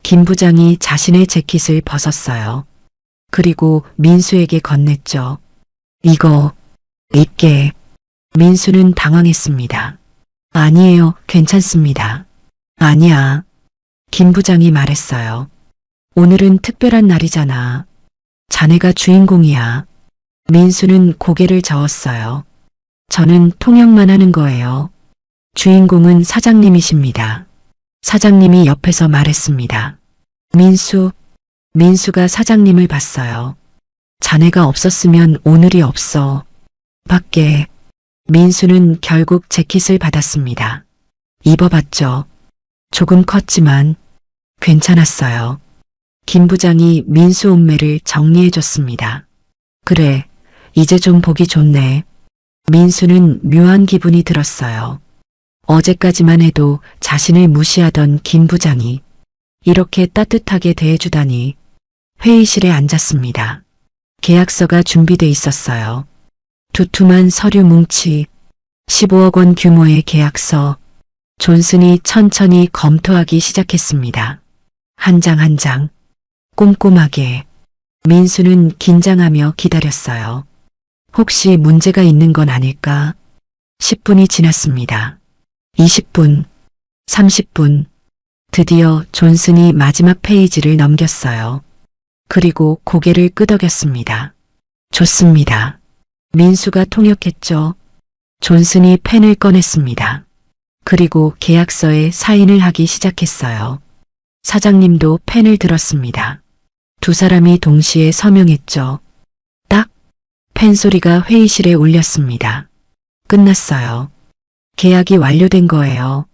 김 부장이 자신의 재킷을 벗었어요. 그리고 민수에게 건넸죠. 이거 입게. 민수는 당황했습니다. 아니에요, 괜찮습니다. 아니야. 김 부장이 말했어요. 오늘은 특별한 날이잖아. 자네가 주인공이야. 민수는 고개를 저었어요. 저는 통역만 하는 거예요. 주인공은 사장님이십니다. 사장님이 옆에서 말했습니다. 민수가 사장님을 봤어요. 자네가 없었으면 오늘이 없어. 밖에. 민수는 결국 재킷을 받았습니다. 입어봤죠. 조금 컸지만 괜찮았어요. 김 부장이 민수 옷매를 정리해줬습니다. 그래, 이제 좀 보기 좋네. 민수는 묘한 기분이 들었어요. 어제까지만 해도 자신을 무시하던 김 부장이 이렇게 따뜻하게 대해주다니. 회의실에 앉았습니다. 계약서가 준비돼 있었어요. 두툼한 서류 뭉치, 15억 원 규모의 계약서. 존슨이 천천히 검토하기 시작했습니다. 한 장 한 장, 꼼꼼하게. 민수는 긴장하며 기다렸어요. 혹시 문제가 있는 건 아닐까? 10분이 지났습니다. 20분, 30분. 드디어 존슨이 마지막 페이지를 넘겼어요. 그리고 고개를 끄덕였습니다. 좋습니다. 민수가 통역했죠. 존슨이 펜을 꺼냈습니다. 그리고 계약서에 사인을 하기 시작했어요. 사장님도 펜을 들었습니다. 두 사람이 동시에 서명했죠. 딱! 펜 소리가 회의실에 울렸습니다. 끝났어요. 계약이 완료된 거예요.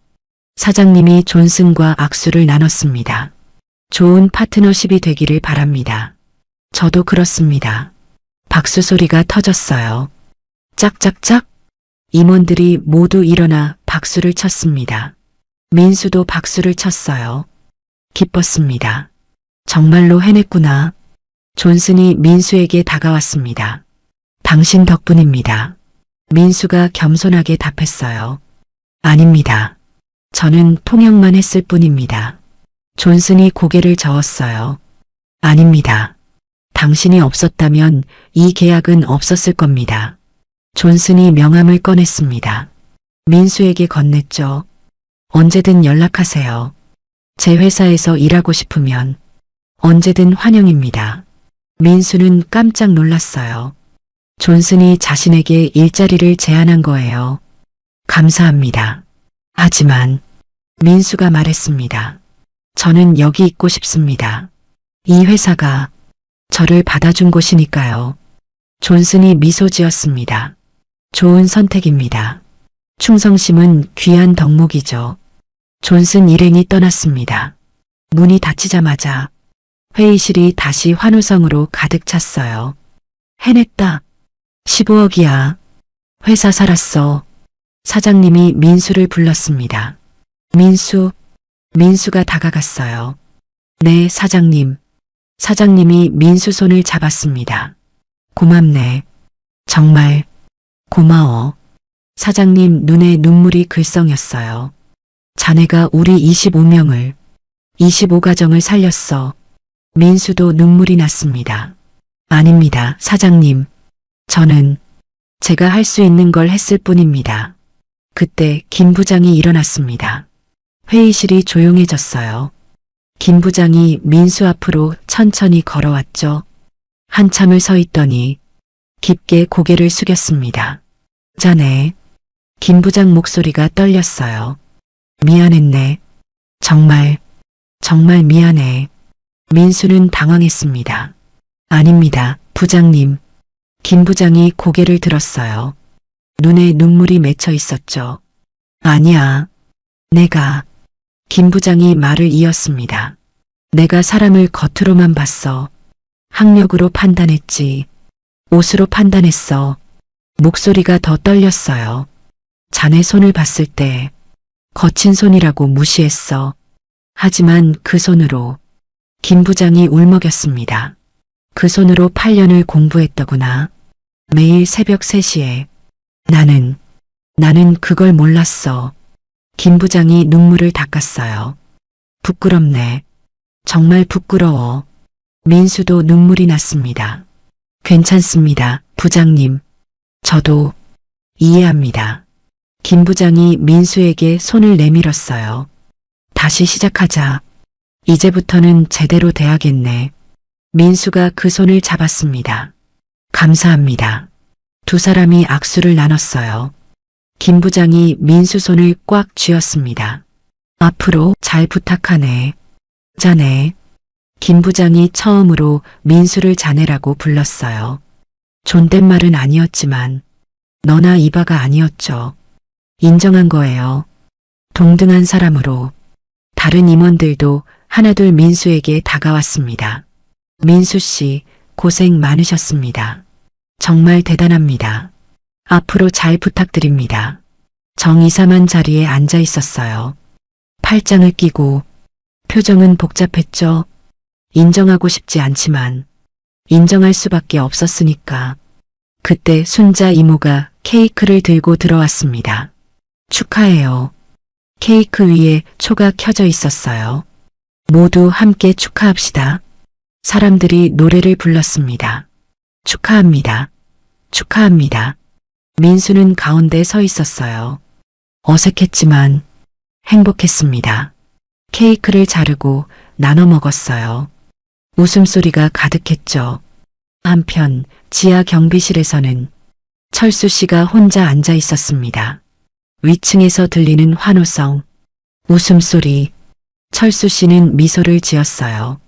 사장님이 존슨과 악수를 나눴습니다. 좋은 파트너십이 되기를 바랍니다. 저도 그렇습니다. 박수 소리가 터졌어요. 짝짝짝. 임원들이 모두 일어나 박수를 쳤습니다. 민수도 박수를 쳤어요. 기뻤습니다. 정말로 해냈구나. 존슨이 민수에게 다가왔습니다. 당신 덕분입니다. 민수가 겸손하게 답했어요. 아닙니다. 저는 통역만 했을 뿐입니다. 존슨이 고개를 저었어요. 아닙니다. 당신이 없었다면 이 계약은 없었을 겁니다. 존슨이 명함을 꺼냈습니다. 민수에게 건넸죠. 언제든 연락하세요. 제 회사에서 일하고 싶으면 언제든 환영입니다. 민수는 깜짝 놀랐어요. 존슨이 자신에게 일자리를 제안한 거예요. 감사합니다. 하지만 민수가 말했습니다. 저는 여기 있고 싶습니다. 이 회사가 저를 받아준 곳이니까요. 존슨이 미소 지었습니다. 좋은 선택입니다. 충성심은 귀한 덕목이죠. 존슨 일행이 떠났습니다. 문이 닫히자마자 회의실이 다시 환호성으로 가득 찼어요. 해냈다. 15억이야. 회사 살았어. 사장님이 민수를 불렀습니다. 민수, 민수가 다가갔어요. 네, 사장님. 사장님이 민수 손을 잡았습니다. 고맙네. 정말 고마워. 사장님 눈에 눈물이 글썽였어요. 자네가 우리 25명을, 25가정을 살렸어. 민수도 눈물이 났습니다. 아닙니다, 사장님. 저는 제가 할 수 있는 걸 했을 뿐입니다. 그때 김 부장이 일어났습니다. 회의실이 조용해졌어요. 김 부장이 민수 앞으로 천천히 걸어왔죠. 한참을 서 있더니 깊게 고개를 숙였습니다. 자네. 김 부장 목소리가 떨렸어요. 미안했네. 정말 미안해. 민수는 당황했습니다. 아닙니다, 부장님. 김 부장이 고개를 들었어요. 눈에 눈물이 맺혀 있었죠. 아니야. 내가. 김 부장이 말을 이었습니다. 내가 사람을 겉으로만 봤어. 학력으로 판단했지. 옷으로 판단했어. 목소리가 더 떨렸어요. 자네 손을 봤을 때 거친 손이라고 무시했어. 하지만 그 손으로 김 부장이 울먹였습니다. 그 손으로 8년을 공부했더구나. 매일 새벽 3시에. 나는 그걸 몰랐어. 김 부장이 눈물을 닦았어요. 부끄럽네. 정말 부끄러워. 민수도 눈물이 났습니다. 괜찮습니다, 부장님. 저도 이해합니다. 김 부장이 민수에게 손을 내밀었어요. 다시 시작하자. 이제부터는 제대로 돼야겠네. 민수가 그 손을 잡았습니다. 감사합니다. 두 사람이 악수를 나눴어요. 김 부장이 민수 손을 꽉 쥐었습니다. 앞으로 잘 부탁하네. 자네. 김 부장이 처음으로 민수를 자네라고 불렀어요. 존댓말은 아니었지만 너나 이바가 아니었죠. 인정한 거예요. 동등한 사람으로. 다른 임원들도 하나둘 민수에게 다가왔습니다. 민수 씨, 고생 많으셨습니다. 정말 대단합니다. 앞으로 잘 부탁드립니다. 정이사만 자리에 앉아 있었어요. 팔짱을 끼고 표정은 복잡했죠. 인정하고 싶지 않지만 인정할 수밖에 없었으니까. 그때 순자 이모가 케이크를 들고 들어왔습니다. 축하해요. 케이크 위에 초가 켜져 있었어요. 모두 함께 축하합시다. 사람들이 노래를 불렀습니다. 축하합니다. 축하합니다. 민수는 가운데 서 있었어요. 어색했지만 행복했습니다. 케이크를 자르고 나눠 먹었어요. 웃음소리가 가득했죠. 한편 지하 경비실에서는 철수 씨가 혼자 앉아 있었습니다. 위층에서 들리는 환호성, 웃음소리. 철수 씨는 미소를 지었어요.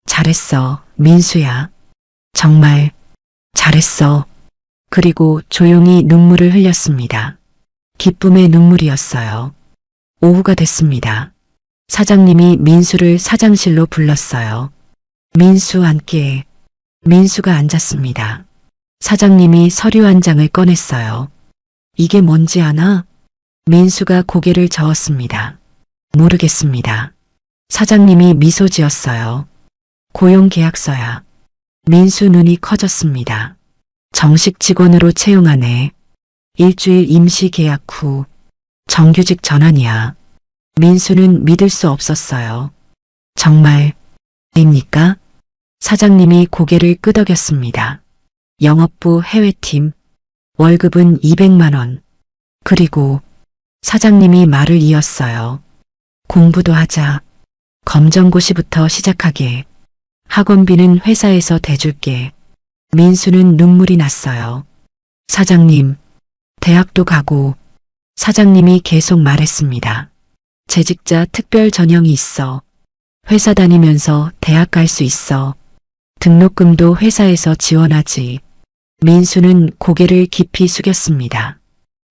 잘했어, 민수야. 정말 잘했어. 그리고 조용히 눈물을 흘렸습니다. 기쁨의 눈물이었어요. 오후가 됐습니다. 사장님이 민수를 사장실로 불렀어요. 민수 앉게. 민수가 앉았습니다. 사장님이 서류 한 장을 꺼냈어요. 이게 뭔지 아나? 민수가 고개를 저었습니다. 모르겠습니다. 사장님이 미소 지었어요. 고용계약서야. 민수 눈이 커졌습니다. 정식 직원으로 채용하네. 일주일 임시 계약 후 정규직 전환이야. 민수는 믿을 수 없었어요. 정말입니까? 사장님이 고개를 끄덕였습니다. 영업부 해외팀, 월급은 200만 원. 그리고 사장님이 말을 이었어요. 공부도 하자. 검정고시부터 시작하게. 학원비는 회사에서 대줄게. 민수는 눈물이 났어요. 사장님, 대학도 가고. 사장님이 계속 말했습니다. 재직자 특별 전형이 있어. 회사 다니면서 대학 갈 수 있어. 등록금도 회사에서 지원하지. 민수는 고개를 깊이 숙였습니다.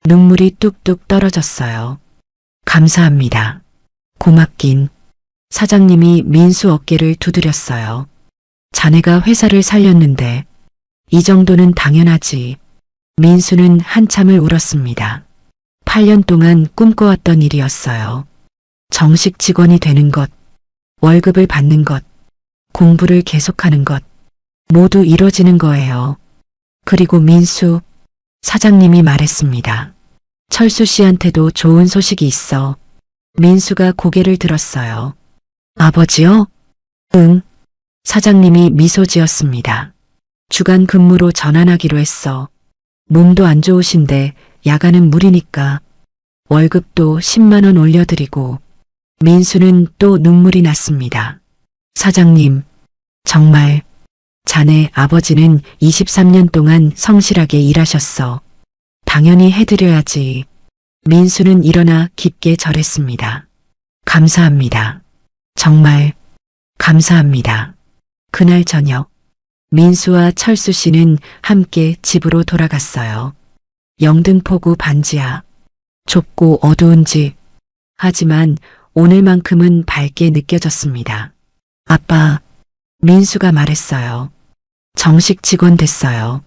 눈물이 뚝뚝 떨어졌어요. 감사합니다. 고맙긴. 사장님이 민수 어깨를 두드렸어요. 자네가 회사를 살렸는데 이 정도는 당연하지. 민수는 한참을 울었습니다. 8년 동안 꿈꿔왔던 일이었어요. 정식 직원이 되는 것, 월급을 받는 것, 공부를 계속하는 것, 모두 이뤄지는 거예요. 그리고 민수, 사장님이 말했습니다. 철수 씨한테도 좋은 소식이 있어. 민수가 고개를 들었어요. 아버지요? 응. 사장님이 미소 지었습니다. 주간 근무로 전환하기로 했어. 몸도 안 좋으신데 야간은 무리니까 월급도 10만 원 올려드리고. 민수는 또 눈물이 났습니다. 사장님, 정말 자네 아버지는 23년 동안 성실하게 일하셨어. 당연히 해드려야지. 민수는 일어나 깊게 절했습니다. 감사합니다. 정말 감사합니다. 그날 저녁, 민수와 철수 씨는 함께 집으로 돌아갔어요. 영등포구 반지하, 좁고 어두운 집. 하지만 오늘만큼은 밝게 느껴졌습니다. 아빠, 민수가 말했어요. 정식 직원 됐어요.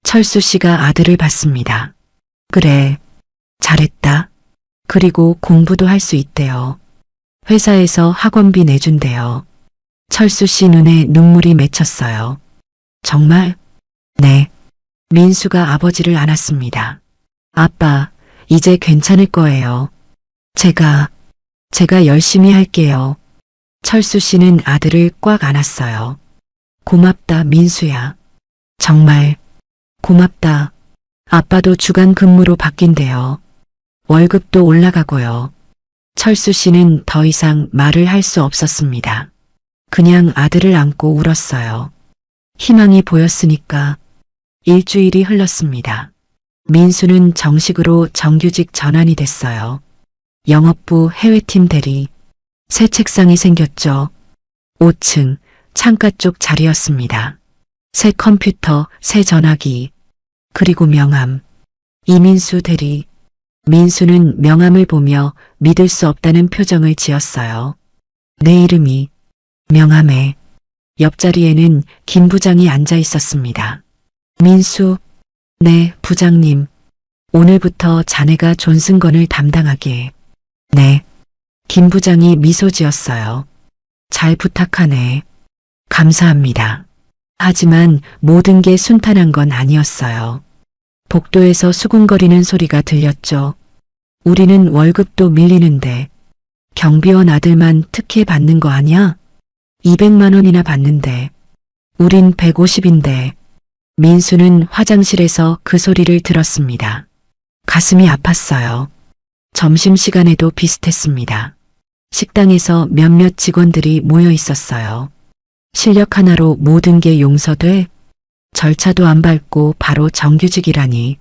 철수 씨가 아들을 봤습니다. 그래, 잘했다. 그리고 공부도 할 수 있대요. 회사에서 학원비 내준대요. 철수 씨 눈에 눈물이 맺혔어요. 정말? 네. 민수가 아버지를 안았습니다. 아빠, 이제 괜찮을 거예요. 제가 열심히 할게요. 철수 씨는 아들을 꽉 안았어요. 고맙다, 민수야. 정말 고맙다. 아빠도 주간 근무로 바뀐대요. 월급도 올라가고요. 철수 씨는 더 이상 말을 할 수 없었습니다. 그냥 아들을 안고 울었어요. 희망이 보였으니까. 일주일이 흘렀습니다. 민수는 정식으로 정규직 전환이 됐어요. 영업부 해외팀 대리. 새 책상이 생겼죠. 5층 창가 쪽 자리였습니다. 새 컴퓨터, 새 전화기, 그리고 명함. 이민수 대리. 민수는 명함을 보며 믿을 수 없다는 표정을 지었어요. 내 이름이 명함에. 옆자리에는 김 부장이 앉아 있었습니다. 민수, 네, 부장님. 오늘부터 자네가 존슨건을 담당하게. 네. 김 부장이 미소 지었어요. 잘 부탁하네. 감사합니다. 하지만 모든 게 순탄한 건 아니었어요. 복도에서 수군거리는 소리가 들렸죠. 우리는 월급도 밀리는데 경비원 아들만 특혜 받는 거 아니야? 200만 원이나 받는데 우린 150인데. 민수는 화장실에서 그 소리를 들었습니다. 가슴이 아팠어요. 점심시간에도 비슷했습니다. 식당에서 몇몇 직원들이 모여 있었어요. 실력 하나로 모든 게 용서돼? 절차도 안 밟고 바로 정규직이라니.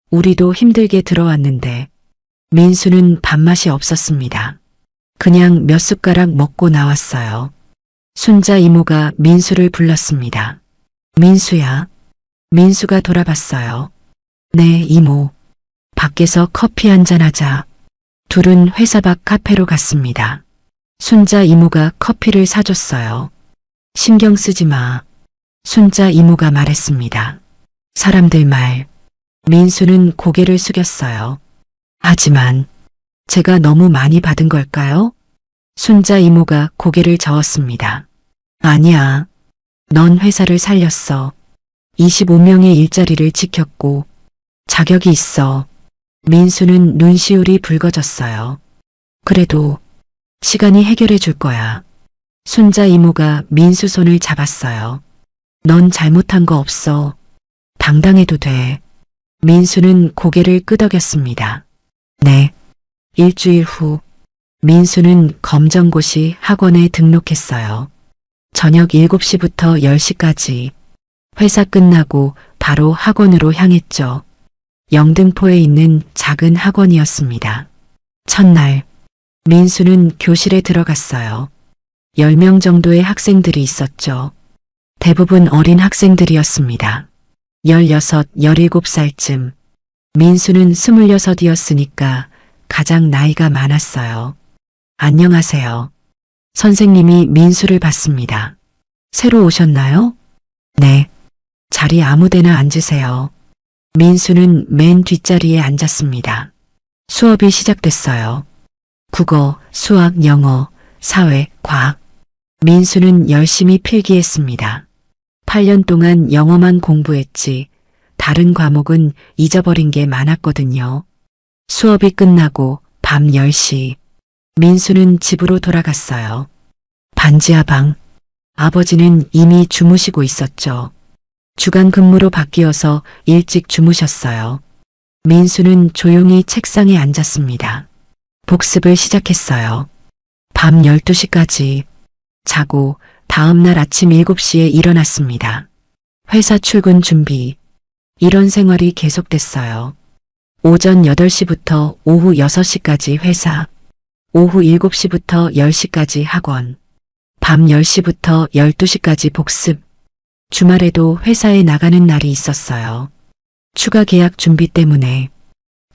우리도 힘들게 들어왔는데. 민수는 밥맛이 없었습니다. 그냥 몇 숟가락 먹고 나왔어요. 순자 이모가 민수를 불렀습니다. 민수야. 민수가 돌아봤어요. 네, 이모. 밖에서 커피 한잔 하자. 둘은 회사 밖 카페로 갔습니다. 순자 이모가 커피를 사줬어요. 신경 쓰지 마. 순자 이모가 말했습니다. 사람들 말. 민수는 고개를 숙였어요. 하지만 제가 너무 많이 받은 걸까요? 순자 이모가 고개를 저었습니다. 아니야. 넌 회사를 살렸어. 25명의 일자리를 지켰고 자격이 있어. 민수는 눈시울이 붉어졌어요. 그래도 시간이 해결해 줄 거야. 순자 이모가 민수 손을 잡았어요. 넌 잘못한 거 없어. 당당해도 돼. 민수는 고개를 끄덕였습니다. 네. 일주일 후 민수는 검정고시 학원에 등록했어요. 저녁 7시부터 10시까지. 회사 끝나고 바로 학원으로 향했죠. 영등포에 있는 작은 학원이었습니다. 첫날, 민수는 교실에 들어갔어요. 10명 정도의 학생들이 있었죠. 대부분 어린 학생들이었습니다. 16, 17살쯤. 민수는 26이었으니까 가장 나이가 많았어요. 안녕하세요. 선생님이 민수를 봤습니다. 새로 오셨나요? 네. 자리 아무데나 앉으세요. 민수는 맨 뒷자리에 앉았습니다. 수업이 시작됐어요. 국어, 수학, 영어, 사회, 과학. 민수는 열심히 필기했습니다. 8년 동안 영어만 공부했지 다른 과목은 잊어버린 게 많았거든요. 수업이 끝나고 밤 10시 민수는 집으로 돌아갔어요. 반지하 방. 아버지는 이미 주무시고 있었죠. 주간 근무로 바뀌어서 일찍 주무셨어요. 민수는 조용히 책상에 앉았습니다. 복습을 시작했어요. 밤 12시까지 자고 다음날 아침 7시에 일어났습니다. 회사 출근 준비. 이런 생활이 계속됐어요. 오전 8시부터 오후 6시까지 회사, 오후 7시부터 10시까지 학원, 밤 10시부터 12시까지 복습. 주말에도 회사에 나가는 날이 있었어요. 추가 계약 준비 때문에.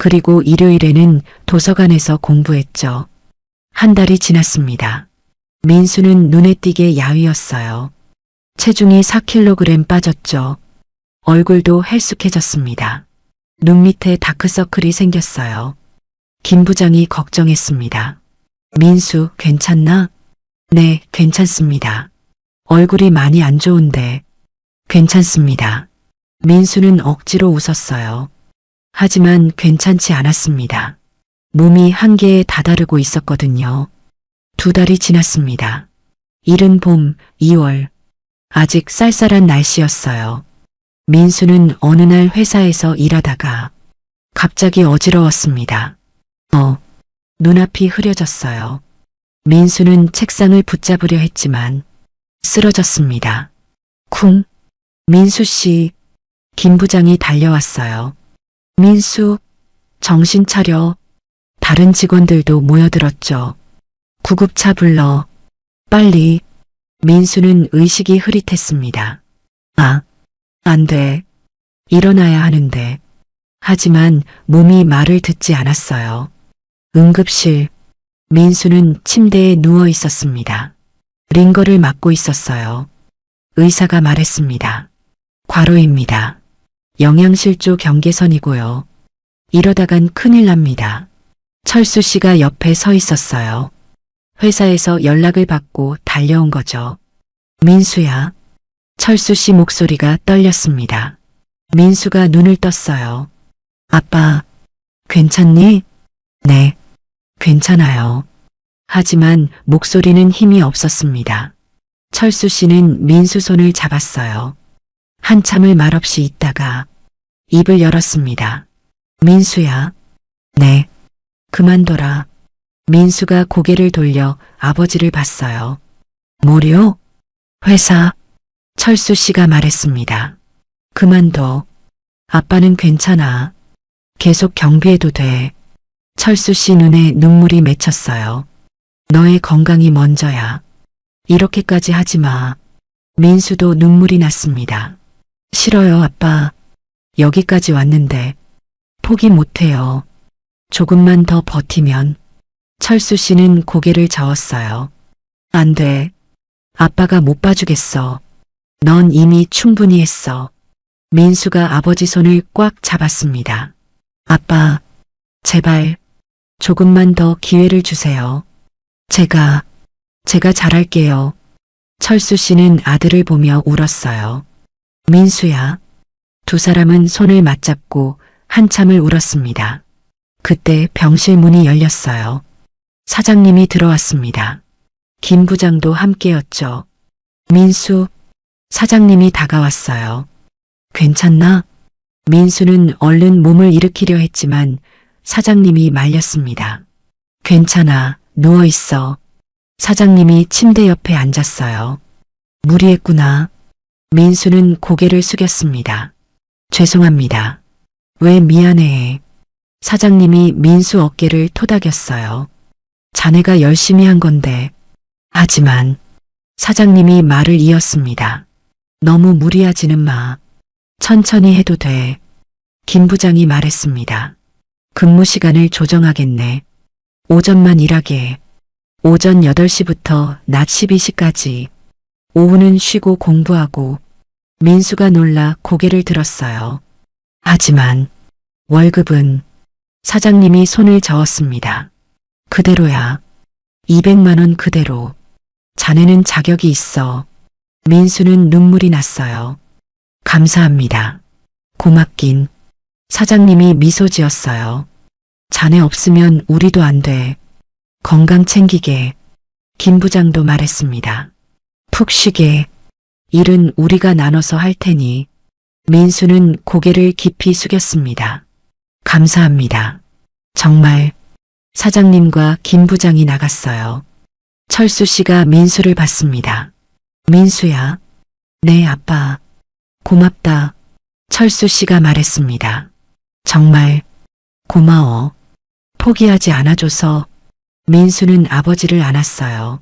그리고 일요일에는 도서관에서 공부했죠. 한 달이 지났습니다. 민수는 눈에 띄게 야위었어요. 체중이 4kg 빠졌죠. 얼굴도 헬쑥해졌습니다. 눈 밑에 다크서클이 생겼어요. 김 부장이 걱정했습니다. 민수, 괜찮나? 네, 괜찮습니다. 얼굴이 많이 안 좋은데. 괜찮습니다. 민수는 억지로 웃었어요. 하지만 괜찮지 않았습니다. 몸이 한계에 다다르고 있었거든요. 2달이 지났습니다. 이른 봄, 2월. 아직 쌀쌀한 날씨였어요. 민수는 어느 날 회사에서 일하다가 갑자기 어지러웠습니다. 눈앞이 흐려졌어요. 민수는 책상을 붙잡으려 했지만 쓰러졌습니다. 쿵. 민수 씨. 김 부장이 달려왔어요. 민수, 정신 차려. 다른 직원들도 모여들었죠. 구급차 불러. 빨리. 민수는 의식이 흐릿했습니다. 안 돼. 일어나야 하는데. 하지만 몸이 말을 듣지 않았어요. 응급실. 민수는 침대에 누워 있었습니다. 링거를 맞고 있었어요. 의사가 말했습니다. 과로입니다. 영양실조 경계선이고요. 이러다간 큰일 납니다. 철수 씨가 옆에 서 있었어요. 회사에서 연락을 받고 달려온 거죠. 민수야. 철수 씨 목소리가 떨렸습니다. 민수가 눈을 떴어요. 아빠, 괜찮니? 네, 괜찮아요. 하지만 목소리는 힘이 없었습니다. 철수 씨는 민수 손을 잡았어요. 한참을 말없이 있다가 입을 열었습니다. 민수야. 네. 그만둬라. 민수가 고개를 돌려 아버지를 봤어요. 뭐요? 회사. 철수 씨가 말했습니다. 그만둬. 아빠는 괜찮아. 계속 경비해도 돼. 철수 씨 눈에 눈물이 맺혔어요. 너의 건강이 먼저야. 이렇게까지 하지 마. 민수도 눈물이 났습니다. 싫어요, 아빠. 여기까지 왔는데 포기 못해요. 조금만 더 버티면. 철수 씨는 고개를 저었어요. 안 돼. 아빠가 못 봐주겠어. 넌 이미 충분히 했어. 민수가 아버지 손을 꽉 잡았습니다. 아빠, 제발 조금만 더 기회를 주세요. 제가 잘할게요. 철수 씨는 아들을 보며 울었어요. 민수야. 두 사람은 손을 맞잡고 한참을 울었습니다. 그때 병실 문이 열렸어요. 사장님이 들어왔습니다. 김 부장도 함께였죠. 민수, 사장님이 다가왔어요. 괜찮나? 민수는 얼른 몸을 일으키려 했지만 사장님이 말렸습니다. 괜찮아, 누워있어. 사장님이 침대 옆에 앉았어요. 무리했구나. 민수는 고개를 숙였습니다. 죄송합니다. 왜 미안해? 사장님이 민수 어깨를 토닥였어요. 자네가 열심히 한 건데. 하지만 사장님이 말을 이었습니다. 너무 무리하지는 마. 천천히 해도 돼. 김 부장이 말했습니다. 근무 시간을 조정하겠네. 오전만 일하게. 오전 8시부터 낮 12시까지. 오후는 쉬고 공부하고. 민수가 놀라 고개를 들었어요. 하지만 월급은. 사장님이 손을 저었습니다. 그대로야. 200만 원 그대로. 자네는 자격이 있어. 민수는 눈물이 났어요. 감사합니다. 고맙긴. 사장님이 미소 지었어요. 자네 없으면 우리도 안 돼. 건강 챙기게. 김 부장도 말했습니다. 푹 쉬게. 일은 우리가 나눠서 할 테니. 민수는 고개를 깊이 숙였습니다. 감사합니다. 정말. 사장님과 김 부장이 나갔어요. 철수 씨가 민수를 봤습니다. 민수야. 네, 아빠. 고맙다. 철수 씨가 말했습니다. 정말 고마워. 포기하지 않아줘서. 민수는 아버지를 안았어요.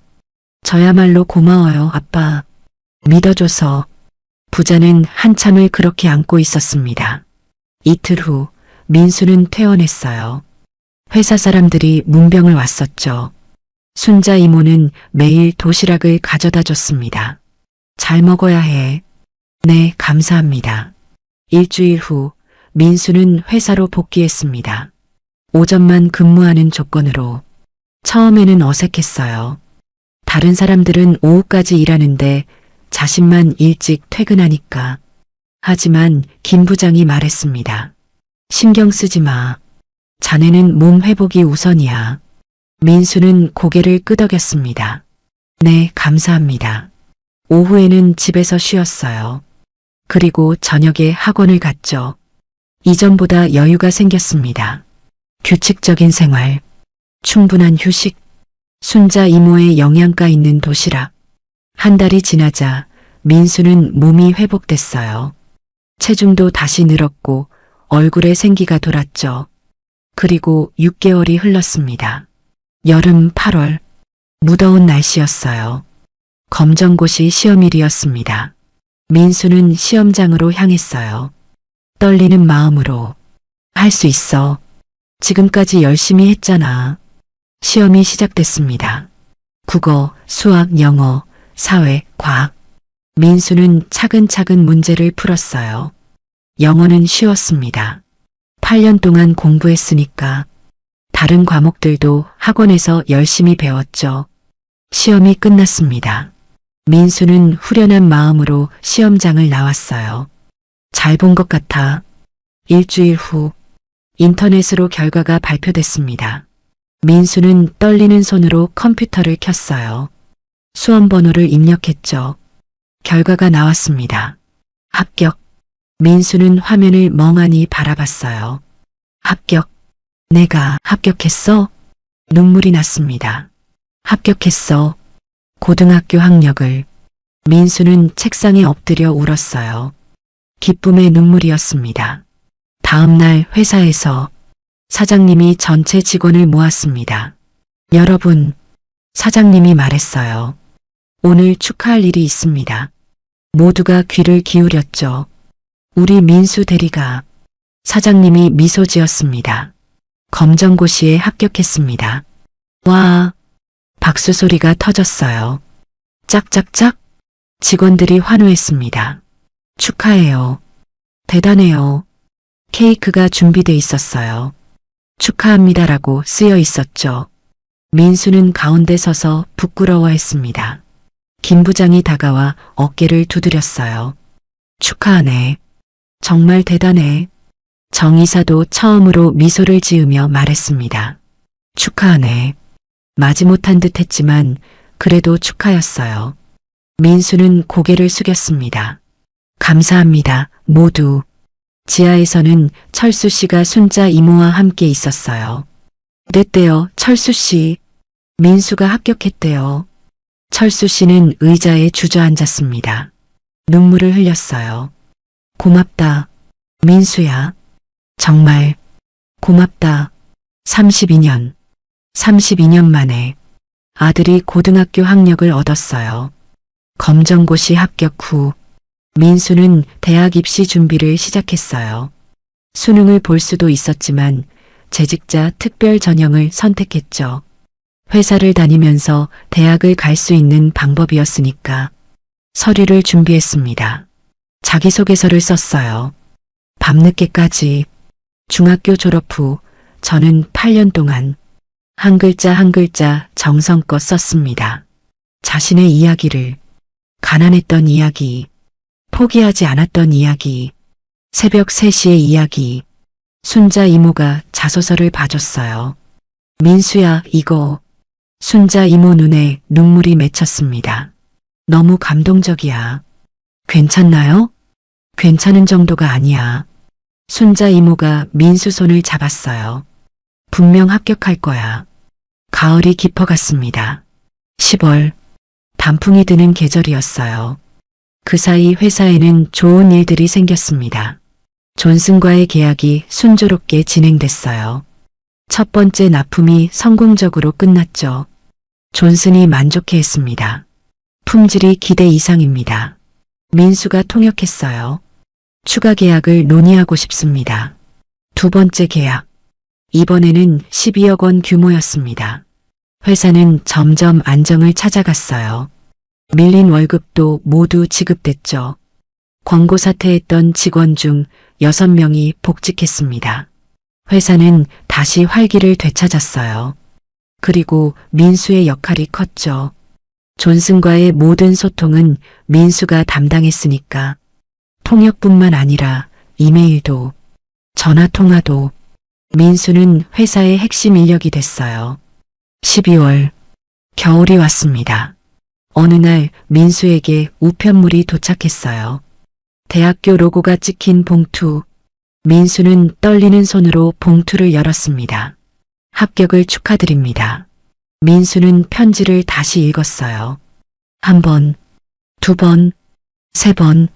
저야말로 고마워요, 아빠. 믿어줘서. 부자는 한참을 그렇게 안고 있었습니다. 이틀 후 민수는 퇴원했어요. 회사 사람들이 문병을 왔었죠. 순자 이모는 매일 도시락을 가져다 줬습니다. 잘 먹어야 해. 네, 감사합니다. 일주일 후 민수는 회사로 복귀했습니다. 오전만 근무하는 조건으로. 처음에는 어색했어요. 다른 사람들은 오후까지 일하는데 자신만 일찍 퇴근하니까. 하지만 김 부장이 말했습니다. 신경 쓰지 마. 자네는 몸 회복이 우선이야. 민수는 고개를 끄덕였습니다. 네, 감사합니다. 오후에는 집에서 쉬었어요. 그리고 저녁에 학원을 갔죠. 이전보다 여유가 생겼습니다. 규칙적인 생활, 충분한 휴식, 순자 이모의 영양가 있는 도시락. 한 달이 지나자 민수는 몸이 회복됐어요. 체중도 다시 늘었고 얼굴에 생기가 돌았죠. 그리고 6개월이 흘렀습니다. 여름 8월, 무더운 날씨였어요. 검정고시 시험일이었습니다. 민수는 시험장으로 향했어요. 떨리는 마음으로. 할 수 있어. 지금까지 열심히 했잖아. 시험이 시작됐습니다. 국어, 수학, 영어, 사회, 과학. 민수는 차근차근 문제를 풀었어요. 영어는 쉬웠습니다. 8년 동안 공부했으니까. 다른 과목들도 학원에서 열심히 배웠죠. 시험이 끝났습니다. 민수는 후련한 마음으로 시험장을 나왔어요. 잘 본 것 같아. 일주일 후 인터넷으로 결과가 발표됐습니다. 민수는 떨리는 손으로 컴퓨터를 켰어요. 수험번호를 입력했죠. 결과가 나왔습니다. 합격. 민수는 화면을 멍하니 바라봤어요. 합격. 내가 합격했어? 눈물이 났습니다. 합격했어. 고등학교 학력을. 민수는 책상에 엎드려 울었어요. 기쁨의 눈물이었습니다. 다음 날 회사에서 사장님이 전체 직원을 모았습니다. 여러분, 사장님이 말했어요. 오늘 축하할 일이 있습니다. 모두가 귀를 기울였죠. 우리 민수 대리가. 사장님이 미소 지었습니다. 검정고시에 합격했습니다. 와, 박수 소리가 터졌어요. 짝짝짝. 직원들이 환호했습니다. 축하해요. 대단해요. 케이크가 준비돼 있었어요. 축하합니다라고 쓰여 있었죠. 민수는 가운데 서서 부끄러워했습니다. 김 부장이 다가와 어깨를 두드렸어요. 축하하네. 정말 대단해. 정 이사도 처음으로 미소를 지으며 말했습니다. 축하하네. 마지못한 듯 했지만 그래도 축하였어요. 민수는 고개를 숙였습니다. 감사합니다, 모두. 지하에서는 철수 씨가 순자 이모와 함께 있었어요. 됐대요, 철수 씨. 민수가 합격했대요. 철수 씨는 의자에 주저앉았습니다. 눈물을 흘렸어요. 고맙다, 민수야. 정말 고맙다. 32년 만에 아들이 고등학교 학력을 얻었어요. 검정고시 합격 후 민수는 대학 입시 준비를 시작했어요. 수능을 볼 수도 있었지만 재직자 특별 전형을 선택했죠. 회사를 다니면서 대학을 갈 수 있는 방법이었으니까 서류를 준비했습니다. 자기소개서를 썼어요. 밤늦게까지. 중학교 졸업 후 저는 8년 동안 한 글자 한 글자 정성껏 썼습니다. 자신의 이야기를, 가난했던 이야기, 포기하지 않았던 이야기, 새벽 3시의 이야기. 순자 이모가 자소서를 봐줬어요. 민수야, 이거. 순자 이모 눈에 눈물이 맺혔습니다. 너무 감동적이야. 괜찮나요? 괜찮은 정도가 아니야. 순자 이모가 민수 손을 잡았어요. 분명 합격할 거야. 가을이 깊어갔습니다. 10월, 단풍이 드는 계절이었어요. 그 사이 회사에는 좋은 일들이 생겼습니다. 존슨과의 계약이 순조롭게 진행됐어요. 첫 번째 납품이 성공적으로 끝났죠. 존슨이 만족해했습니다. 품질이 기대 이상입니다. 민수가 통역했어요. 추가 계약을 논의하고 싶습니다. 두 번째 계약. 이번에는 12억 원 규모였습니다. 회사는 점점 안정을 찾아갔어요. 밀린 월급도 모두 지급됐죠. 권고 사퇴했던 직원 중 6명이 복직했습니다. 회사는 다시 활기를 되찾았어요. 그리고 민수의 역할이 컸죠. 존슨과의 모든 소통은 민수가 담당했으니까 통역뿐만 아니라 이메일도, 전화통화도. 민수는 회사의 핵심 인력이 됐어요. 12월, 겨울이 왔습니다. 어느 날 민수에게 우편물이 도착했어요. 대학교 로고가 찍힌 봉투. 민수는 떨리는 손으로 봉투를 열었습니다. 합격을 축하드립니다. 민수는 편지를 다시 읽었어요. 1번, 2번, 3번.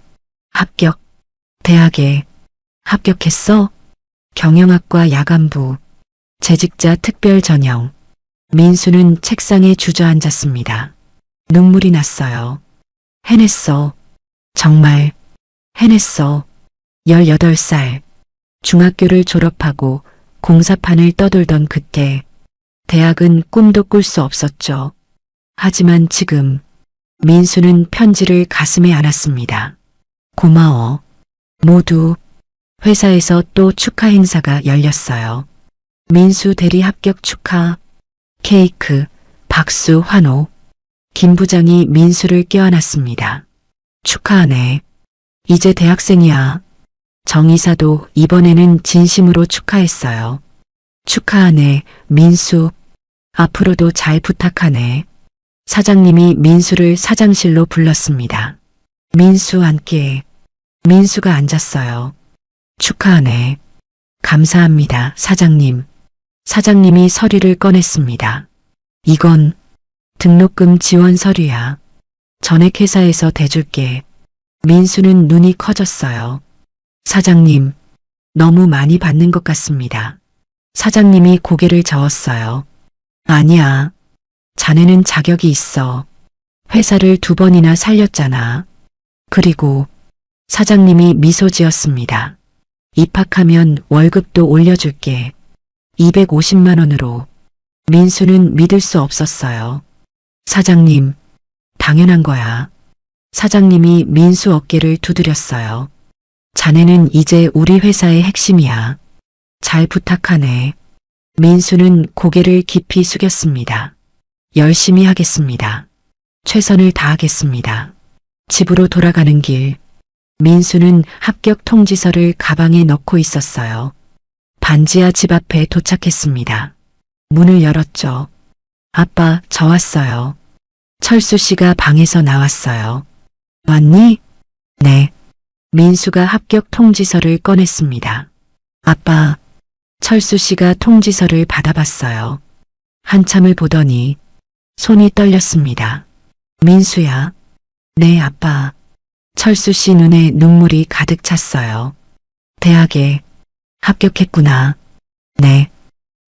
합격. 대학에. 합격했어? 경영학과 야간부. 재직자 특별 전형. 민수는 책상에 주저앉았습니다. 눈물이 났어요. 해냈어. 정말 해냈어. 18살. 중학교를 졸업하고 공사판을 떠돌던 그때 대학은 꿈도 꿀 수 없었죠. 하지만 지금 민수는 편지를 가슴에 안았습니다. 고마워. 모두. 회사에서 또 축하 행사가 열렸어요. 민수 대리 합격 축하. 케이크, 박수, 환호. 김 부장이 민수를 껴안았습니다. 축하하네. 이제 대학생이야. 정 이사도 이번에는 진심으로 축하했어요. 축하하네, 민수. 앞으로도 잘 부탁하네. 사장님이 민수를 사장실로 불렀습니다. 민수 앉게. 민수가 앉았어요. 축하하네. 감사합니다, 사장님. 사장님이 서류를 꺼냈습니다. 이건 등록금 지원 서류야. 전액 회사에서 대줄게. 민수는 눈이 커졌어요. 사장님, 너무 많이 받는 것 같습니다. 사장님이 고개를 저었어요. 아니야. 자네는 자격이 있어. 회사를 2번이나 살렸잖아. 그리고 사장님이 미소 지었습니다. 입학하면 월급도 올려줄게. 250만 원으로. 민수는 믿을 수 없었어요. 사장님, 당연한 거야. 사장님이 민수 어깨를 두드렸어요. 자네는 이제 우리 회사의 핵심이야. 잘 부탁하네. 민수는 고개를 깊이 숙였습니다. 열심히 하겠습니다. 최선을 다하겠습니다. 집으로 돌아가는 길. 민수는 합격 통지서를 가방에 넣고 있었어요. 반지하 집 앞에 도착했습니다. 문을 열었죠. 아빠, 저 왔어요. 철수 씨가 방에서 나왔어요. 왔니? 네. 민수가 합격 통지서를 꺼냈습니다. 아빠, 철수 씨가 통지서를 받아봤어요. 한참을 보더니 손이 떨렸습니다. 민수야. 네, 아빠. 철수 씨 눈에 눈물이 가득 찼어요. 대학에 합격했구나. 네.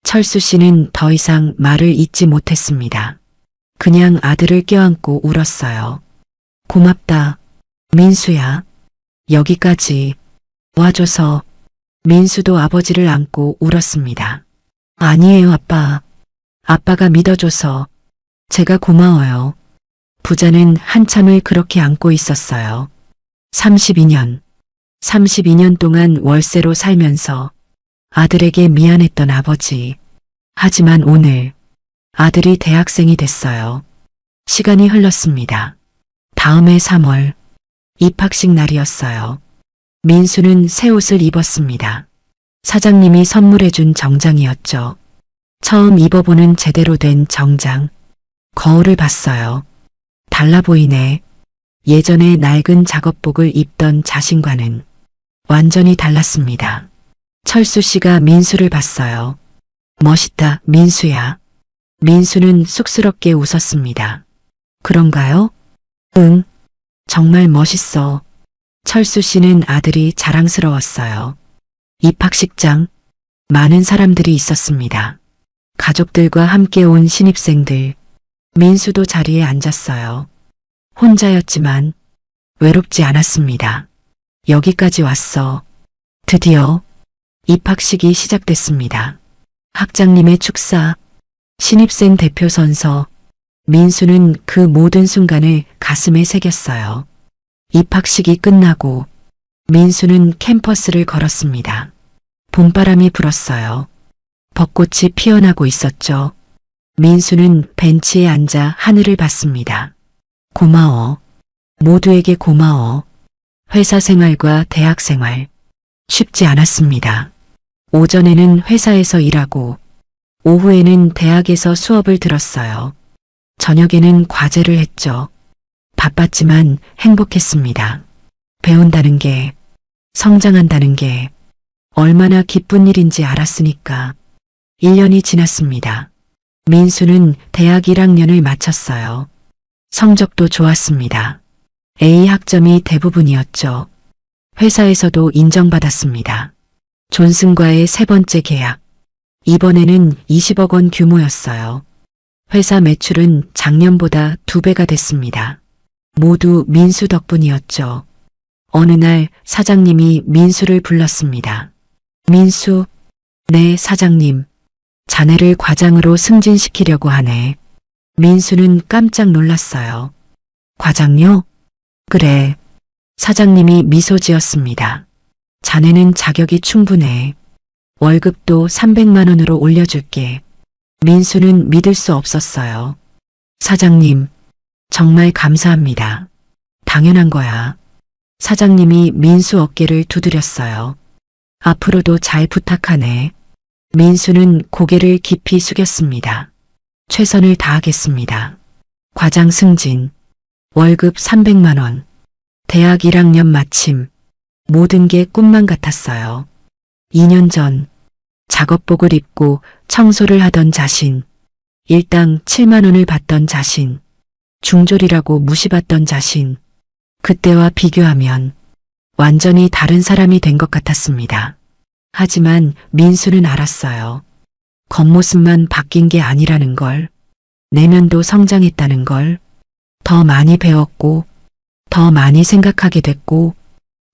철수 씨는 더 이상 말을 잇지 못했습니다. 그냥 아들을 껴안고 울었어요. 고맙다. 민수야. 여기까지 와줘서. 민수도 아버지를 안고 울었습니다. 아니에요, 아빠. 아빠가 믿어줘서 제가 고마워요. 부자는 한참을 그렇게 안고 있었어요. 32년 동안 월세로 살면서 아들에게 미안했던 아버지. 하지만 오늘 아들이 대학생이 됐어요. 시간이 흘렀습니다. 다음해 3월 입학식 날이었어요. 민수는 새 옷을 입었습니다. 사장님이 선물해준 정장이었죠. 처음 입어보는 제대로 된 정장. 거울을 봤어요. 달라 보이네. 예전에 낡은 작업복을 입던 자신과는 완전히 달랐습니다. 철수 씨가 민수를 봤어요. 멋있다, 민수야. 민수는 쑥스럽게 웃었습니다. 그런가요? 응, 정말 멋있어. 철수 씨는 아들이 자랑스러웠어요. 입학식장, 많은 사람들이 있었습니다. 가족들과 함께 온 신입생들. 민수도 자리에 앉았어요. 혼자였지만 외롭지 않았습니다. 여기까지 왔어. 드디어 입학식이 시작됐습니다. 학장님의 축사, 신입생 대표 선서. 민수는 그 모든 순간을 가슴에 새겼어요. 입학식이 끝나고 민수는 캠퍼스를 걸었습니다. 봄바람이 불었어요. 벚꽃이 피어나고 있었죠. 민수는 벤치에 앉아 하늘을 봤습니다. 고마워. 모두에게 고마워. 회사 생활과 대학 생활. 쉽지 않았습니다. 오전에는 회사에서 일하고 오후에는 대학에서 수업을 들었어요. 저녁에는 과제를 했죠. 바빴지만 행복했습니다. 배운다는 게, 성장한다는 게 얼마나 기쁜 일인지 알았으니까. 1년이 지났습니다. 민수는 대학 1학년을 마쳤어요. 성적도 좋았습니다. A 학점이 대부분이었죠. 회사에서도 인정받았습니다. 존슨과의 세 번째 계약. 이번에는 20억 원 규모였어요. 회사 매출은 작년보다 2배가 됐습니다. 모두 민수 덕분이었죠. 어느 날 사장님이 민수를 불렀습니다. 민수, 네, 사장님. 자네를 과장으로 승진시키려고 하네. 민수는 깜짝 놀랐어요. 과장요? 그래. 사장님이 미소 지었습니다. 자네는 자격이 충분해. 월급도 300만 원으로 올려줄게. 민수는 믿을 수 없었어요. 사장님, 정말 감사합니다. 당연한 거야. 사장님이 민수 어깨를 두드렸어요. 앞으로도 잘 부탁하네. 민수는 고개를 깊이 숙였습니다. 최선을 다하겠습니다. 과장 승진, 월급 300만 원, 대학 1학년 마침, 모든 게 꿈만 같았어요. 2년 전 작업복을 입고 청소를 하던 자신, 일당 7만 원을 받던 자신, 중졸이라고 무시받던 자신, 그때와 비교하면 완전히 다른 사람이 된 것 같았습니다. 하지만 민수는 알았어요. 겉모습만 바뀐 게 아니라는 걸, 내면도 성장했다는 걸, 더 많이 배웠고, 더 많이 생각하게 됐고,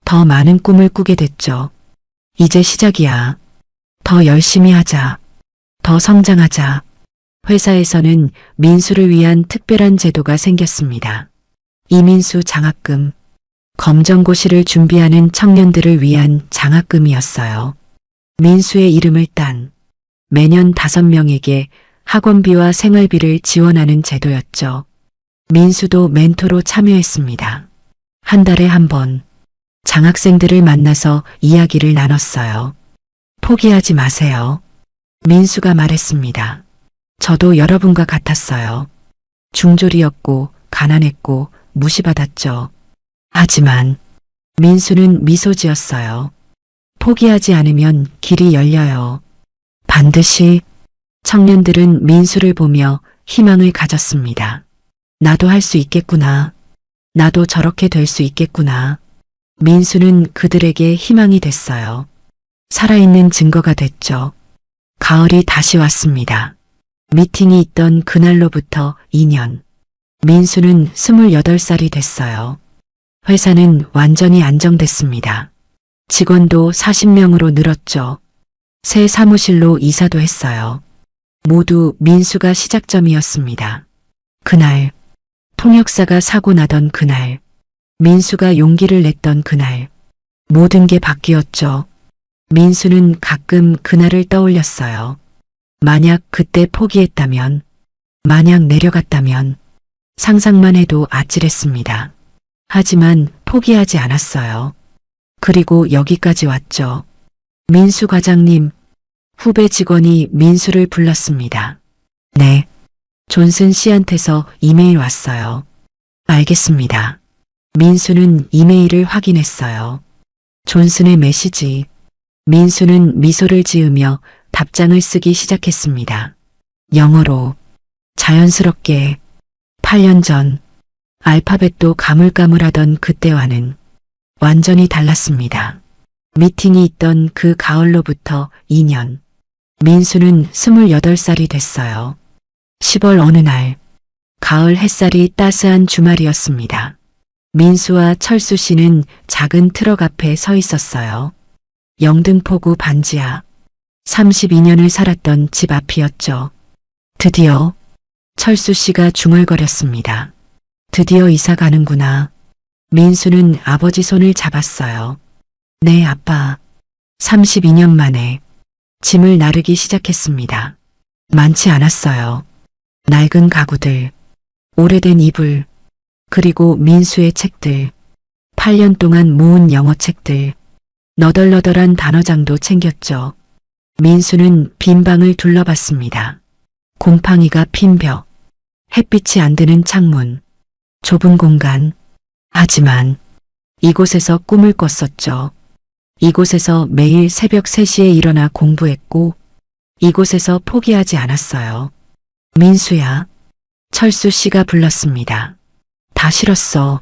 더 많은 꿈을 꾸게 됐죠. 이제 시작이야. 더 열심히 하자. 더 성장하자. 회사에서는 민수를 위한 특별한 제도가 생겼습니다. 이민수 장학금. 검정고시를 준비하는 청년들을 위한 장학금이었어요. 민수의 이름을 딴 매년 5명에게 학원비와 생활비를 지원하는 제도였죠. 민수도 멘토로 참여했습니다. 한 달에 한 번 장학생들을 만나서 이야기를 나눴어요. 포기하지 마세요. 민수가 말했습니다. 저도 여러분과 같았어요. 중졸이었고 가난했고 무시받았죠. 하지만 민수는 미소 지었어요. 포기하지 않으면 길이 열려요. 반드시. 청년들은 민수를 보며 희망을 가졌습니다. 나도 할 수 있겠구나. 나도 저렇게 될 수 있겠구나. 민수는 그들에게 희망이 됐어요. 살아있는 증거가 됐죠. 가을이 다시 왔습니다. 미팅이 있던 그날로부터 2년. 민수는 28살이 됐어요. 회사는 완전히 안정됐습니다. 직원도 40명으로 늘었죠. 새 사무실로 이사도 했어요. 모두 민수가 시작점이었습니다. 그날, 통역사가 사고 나던 그날, 민수가 용기를 냈던 그날, 모든 게 바뀌었죠. 민수는 가끔 그날을 떠올렸어요. 만약 그때 포기했다면, 만약 내려갔다면 상상만 해도 아찔했습니다. 하지만 포기하지 않았어요. 그리고 여기까지 왔죠. 민수 과장님, 후배 직원이 민수를 불렀습니다. 네. 존슨 씨한테서 이메일 왔어요. 알겠습니다. 민수는 이메일을 확인했어요. 존슨의 메시지. 민수는 미소를 지으며 답장을 쓰기 시작했습니다. 영어로 자연스럽게 8년 전 알파벳도 가물가물하던 그때와는 완전히 달랐습니다. 미팅이 있던 그 가을로부터 2년. 민수는 28살이 됐어요. 10월 어느 날 가을 햇살이 따스한 주말이었습니다. 민수와 철수 씨는 작은 트럭 앞에 서 있었어요. 영등포구 반지하 32년을 살았던 집 앞이었죠. 드디어 철수 씨가 중얼거렸습니다. 드디어 이사 가는구나. 민수는 아버지 손을 잡았어요. 네, 아빠. 32년 만에 짐을 나르기 시작했습니다. 많지 않았어요. 낡은 가구들, 오래된 이불, 그리고 민수의 책들, 8년 동안 모은 영어 책들, 너덜너덜한 단어장도 챙겼죠. 민수는 빈 방을 둘러봤습니다. 곰팡이가 핀 벽, 햇빛이 안 드는 창문, 좁은 공간. 하지만 이곳에서 꿈을 꿨었죠. 이곳에서 매일 새벽 3시에 일어나 공부했고 이곳에서 포기하지 않았어요. 민수야. 철수 씨가 불렀습니다. 다 싫었어.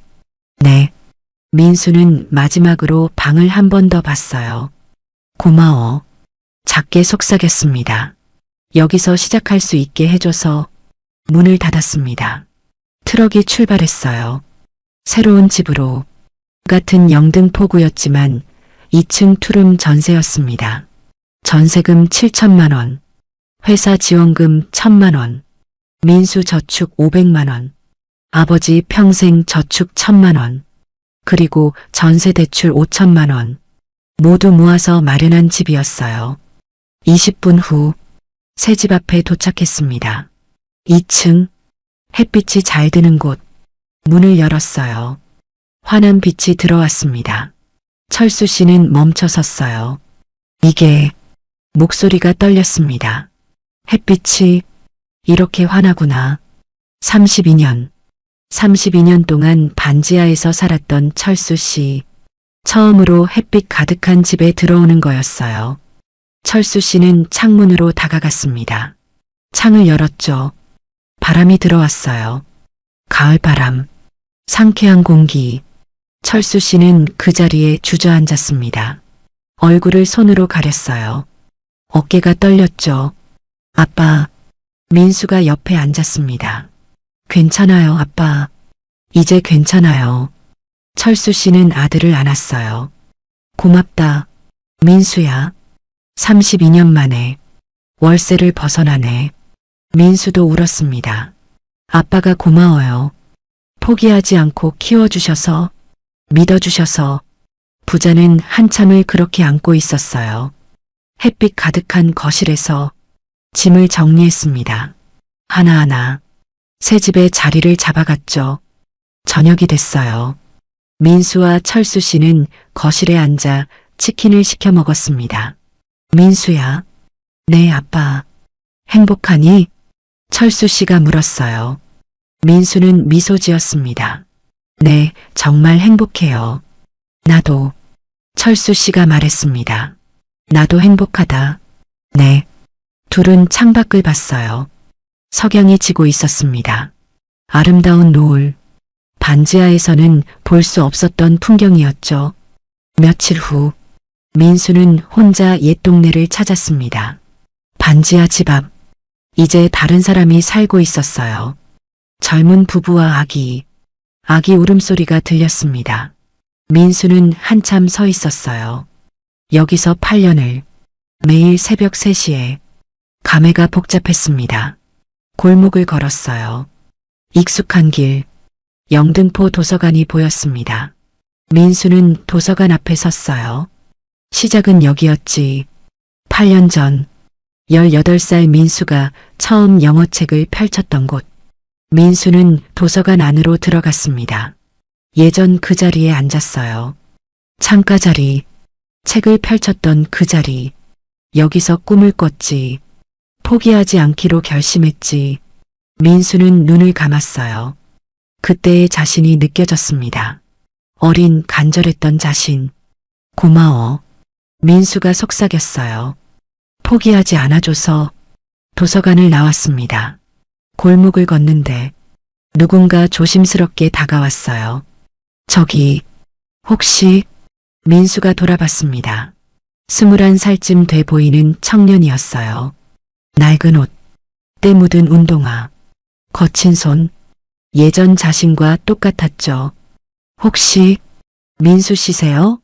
네. 민수는 마지막으로 방을 한 번 더 봤어요. 고마워. 작게 속삭였습니다. 여기서 시작할 수 있게 해줘서. 문을 닫았습니다. 트럭이 출발했어요. 새로운 집으로. 같은 영등포구였지만 2층 투룸 전세였습니다. 전세금 7천만 원, 회사 지원금 1,000만 원, 민수 저축 500만 원, 아버지 평생 저축 1,000만 원, 그리고 전세 대출 5천만 원, 모두 모아서 마련한 집이었어요. 20분 후 새 집 앞에 도착했습니다. 2층, 햇빛이 잘 드는 곳, 문을 열었어요. 환한 빛이 들어왔습니다. 철수 씨는 멈춰 섰어요. 이게, 목소리가 떨렸습니다. 햇빛이 이렇게 환하구나. 32년 동안 반지하에서 살았던 철수 씨. 처음으로 햇빛 가득한 집에 들어오는 거였어요. 철수 씨는 창문으로 다가갔습니다. 창을 열었죠. 바람이 들어왔어요. 가을바람, 상쾌한 공기. 철수 씨는 그 자리에 주저앉았습니다. 얼굴을 손으로 가렸어요. 어깨가 떨렸죠. 아빠, 민수가 옆에 앉았습니다. 괜찮아요, 아빠. 이제 괜찮아요. 철수 씨는 아들을 안았어요. 고맙다, 민수야. 32년 만에 월세를 벗어나네. 민수도 울었습니다. 아빠가 고마워요. 포기하지 않고 키워주셔서, 믿어주셔서. 부자는 한참을 그렇게 안고 있었어요. 햇빛 가득한 거실에서 짐을 정리했습니다. 하나하나 새 집에 자리를 잡아갔죠. 저녁이 됐어요. 민수와 철수 씨는 거실에 앉아 치킨을 시켜 먹었습니다. 민수야. 네, 아빠. 행복하니? 철수 씨가 물었어요. 민수는 미소 지었습니다. 네, 정말 행복해요. 나도. 철수 씨가 말했습니다. 나도 행복하다. 네. 둘은 창밖을 봤어요. 석양이 지고 있었습니다. 아름다운 노을. 반지하에서는 볼 수 없었던 풍경이었죠. 며칠 후 민수는 혼자 옛 동네를 찾았습니다. 반지하 집 앞. 이제 다른 사람이 살고 있었어요. 젊은 부부와 아기. 아기 울음소리가 들렸습니다. 민수는 한참 서 있었어요. 여기서 8년을. 매일 새벽 3시에. 감회가 복잡했습니다. 골목을 걸었어요. 익숙한 길. 영등포 도서관이 보였습니다. 민수는 도서관 앞에 섰어요. 시작은 여기였지. 8년 전 18살 민수가 처음 영어책을 펼쳤던 곳. 민수는 도서관 안으로 들어갔습니다. 예전 그 자리에 앉았어요. 창가 자리, 책을 펼쳤던 그 자리. 여기서 꿈을 꿨지. 포기하지 않기로 결심했지. 민수는 눈을 감았어요. 그때의 자신이 느껴졌습니다. 어린 간절했던 자신. 고마워. 민수가 속삭였어요. 포기하지 않아줘서. 도서관을 나왔습니다. 골목을 걷는데 누군가 조심스럽게 다가왔어요. 저기, 혹시? 민수가 돌아봤습니다. 21살쯤 돼 보이는 청년이었어요. 낡은 옷, 때 묻은 운동화, 거친 손, 예전 자신과 똑같았죠. 혹시 민수 씨세요?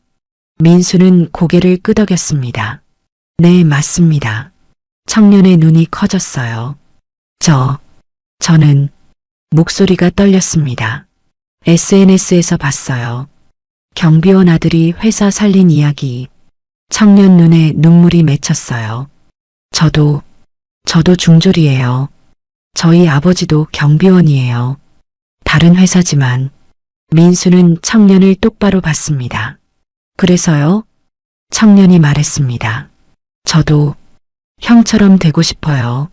민수는 고개를 끄덕였습니다. 네, 맞습니다. 청년의 눈이 커졌어요. 저는 목소리가 떨렸습니다. SNS에서 봤어요. 경비원 아들이 회사 살린 이야기. 청년 눈에 눈물이 맺혔어요. 저도 중졸이에요. 저희 아버지도 경비원이에요. 다른 회사지만. 민수는 청년을 똑바로 봤습니다. 그래서요? 청년이 말했습니다. 저도 형처럼 되고 싶어요.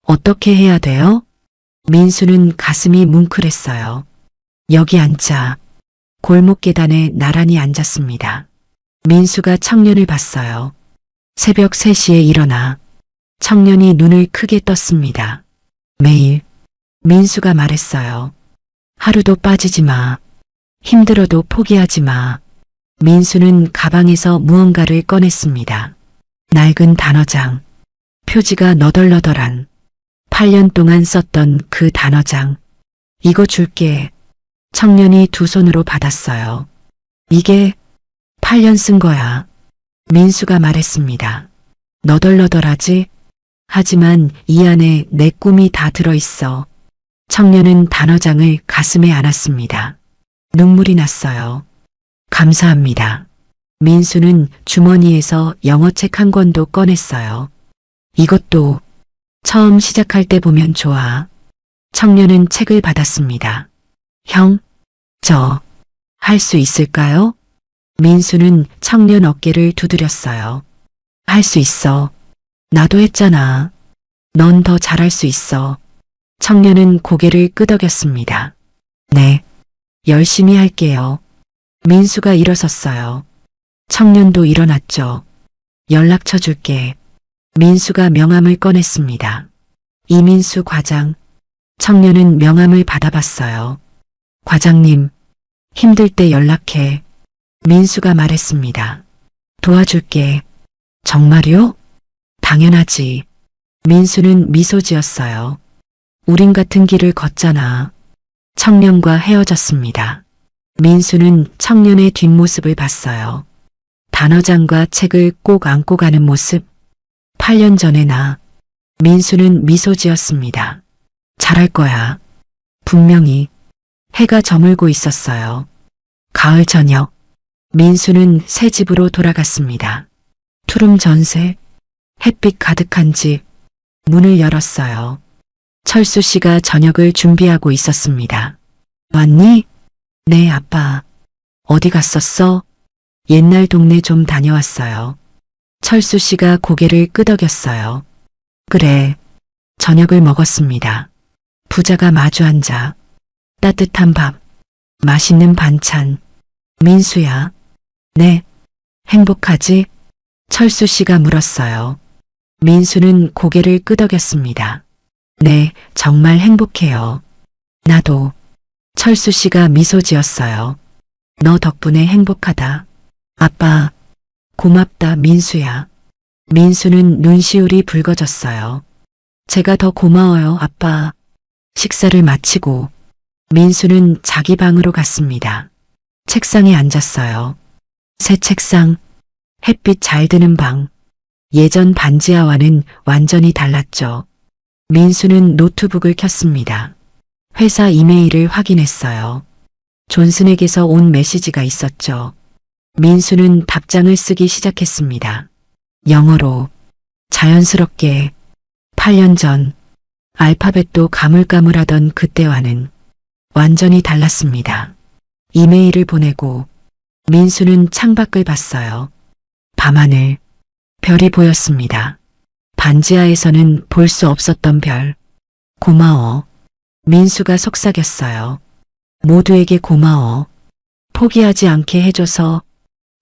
어떻게 해야 돼요? 민수는 가슴이 뭉클했어요. 여기 앉자. 골목 계단에 나란히 앉았습니다. 민수가 청년을 봤어요. 새벽 3시에 일어나. 청년이 눈을 크게 떴습니다. 매일. 민수가 말했어요. 하루도 빠지지 마. 힘들어도 포기하지 마. 민수는 가방에서 무언가를 꺼냈습니다. 낡은 단어장. 표지가 너덜너덜한. 8년 동안 썼던 그 단어장. 이거 줄게. 청년이 두 손으로 받았어요. 이게 8년 쓴 거야. 민수가 말했습니다. 너덜너덜하지? 하지만 이 안에 내 꿈이 다 들어있어. 청년은 단어장을 가슴에 안았습니다. 눈물이 났어요. 감사합니다. 민수는 주머니에서 영어책 한 권도 꺼냈어요. 이것도 처음 시작할 때 보면 좋아. 청년은 책을 받았습니다. 형, 저 할 수 있을까요? 민수는 청년 어깨를 두드렸어요. 할 수 있어. 나도 했잖아. 넌 더 잘할 수 있어. 청년은 고개를 끄덕였습니다. 네, 열심히 할게요. 민수가 일어섰어요. 청년도 일어났죠. 연락처 줄게. 민수가 명함을 꺼냈습니다. 이민수 과장. 청년은 명함을 받아봤어요. 과장님, 힘들 때 연락해. 민수가 말했습니다. 도와줄게. 정말요? 당연하지. 민수는 미소 지었어요. 우린 같은 길을 걷잖아. 청년과 헤어졌습니다. 민수는 청년의 뒷모습을 봤어요. 단어장과 책을 꼭 안고 가는 모습. 8년 전의 나. 민수는 미소 지었습니다. 잘할 거야. 분명히. 해가 저물고 있었어요. 가을 저녁. 민수는 새 집으로 돌아갔습니다. 투룸 전세. 햇빛 가득한 집. 문을 열었어요. 철수 씨가 저녁을 준비하고 있었습니다. 왔니? 네, 아빠. 어디 갔었어? 옛날 동네 좀 다녀왔어요. 철수 씨가 고개를 끄덕였어요. 그래. 저녁을 먹었습니다. 부자가 마주 앉아. 따뜻한 밥. 맛있는 반찬. 민수야. 네. 행복하지? 철수 씨가 물었어요. 민수는 고개를 끄덕였습니다. 네, 정말 행복해요. 나도. 철수 씨가 미소 지었어요. 너 덕분에 행복하다. 아빠, 고맙다, 민수야. 민수는 눈시울이 붉어졌어요. 제가 더 고마워요, 아빠. 식사를 마치고 민수는 자기 방으로 갔습니다. 책상에 앉았어요. 새 책상, 햇빛 잘 드는 방. 예전 반지하와는 완전히 달랐죠. 민수는 노트북을 켰습니다. 회사 이메일을 확인했어요. 존슨에게서 온 메시지가 있었죠. 민수는 답장을 쓰기 시작했습니다. 영어로. 자연스럽게 8년 전 알파벳도 가물가물하던 그때와는 완전히 달랐습니다. 이메일을 보내고 민수는 창밖을 봤어요. 밤하늘, 별이 보였습니다. 반지하에서는 볼 수 없었던 별. 고마워. 민수가 속삭였어요. 모두에게 고마워. 포기하지 않게 해줘서,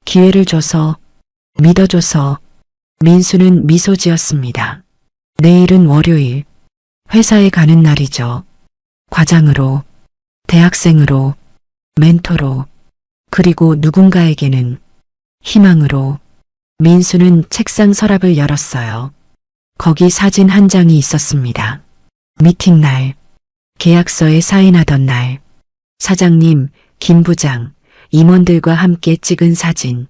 기회를 줘서, 믿어줘서. 민수는 미소 지었습니다. 내일은 월요일. 회사에 가는 날이죠. 과장으로, 대학생으로, 멘토로, 그리고 누군가에게는 희망으로. 민수는 책상 서랍을 열었어요. 거기 사진 한 장이 있었습니다. 미팅 날, 계약서에 사인하던 날, 사장님, 김 부장, 임원들과 함께 찍은 사진.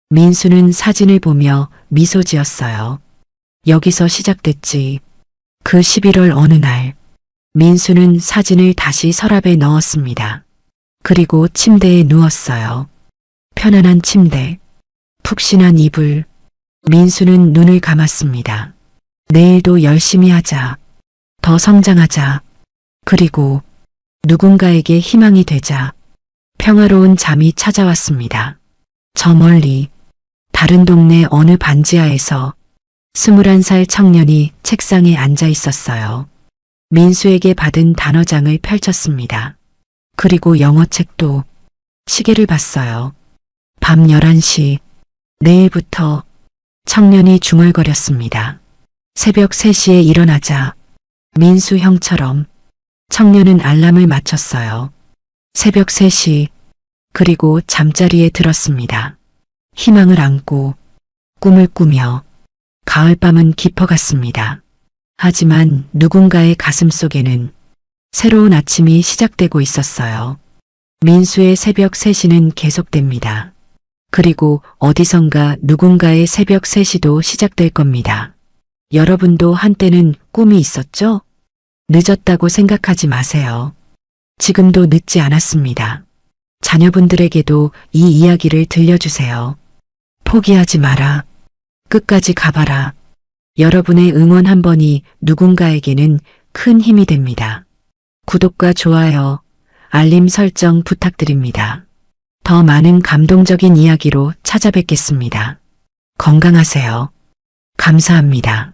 민수는 사진을 보며 미소 지었어요. 여기서 시작됐지. 그 11월 어느 날, 민수는 사진을 다시 서랍에 넣었습니다. 그리고 침대에 누웠어요. 편안한 침대, 푹신한 이불. 민수는 눈을 감았습니다. 내일도 열심히 하자. 더 성장하자. 그리고 누군가에게 희망이 되자. 평화로운 잠이 찾아왔습니다. 저 멀리 다른 동네 어느 반지하에서 21살 청년이 책상에 앉아 있었어요. 민수에게 받은 단어장을 펼쳤습니다. 그리고 영어책도. 시계를 봤어요. 밤 11시. 내일부터. 청년이 중얼거렸습니다. 새벽 3시에 일어나자. 민수 형처럼. 청년은 알람을 맞췄어요. 새벽 3시. 그리고 잠자리에 들었습니다. 희망을 안고 꿈을 꾸며 가을밤은 깊어갔습니다. 하지만 누군가의 가슴 속에는 새로운 아침이 시작되고 있었어요. 민수의 새벽 3시는 계속됩니다. 그리고 어디선가 누군가의 새벽 3시도 시작될 겁니다. 여러분도 한때는 꿈이 있었죠? 늦었다고 생각하지 마세요. 지금도 늦지 않았습니다. 자녀분들에게도 이 이야기를 들려주세요. 포기하지 마라. 끝까지 가봐라. 여러분의 응원 한 번이 누군가에게는 큰 힘이 됩니다. 구독과 좋아요, 알림 설정 부탁드립니다. 더 많은 감동적인 이야기로 찾아뵙겠습니다. 건강하세요. 감사합니다.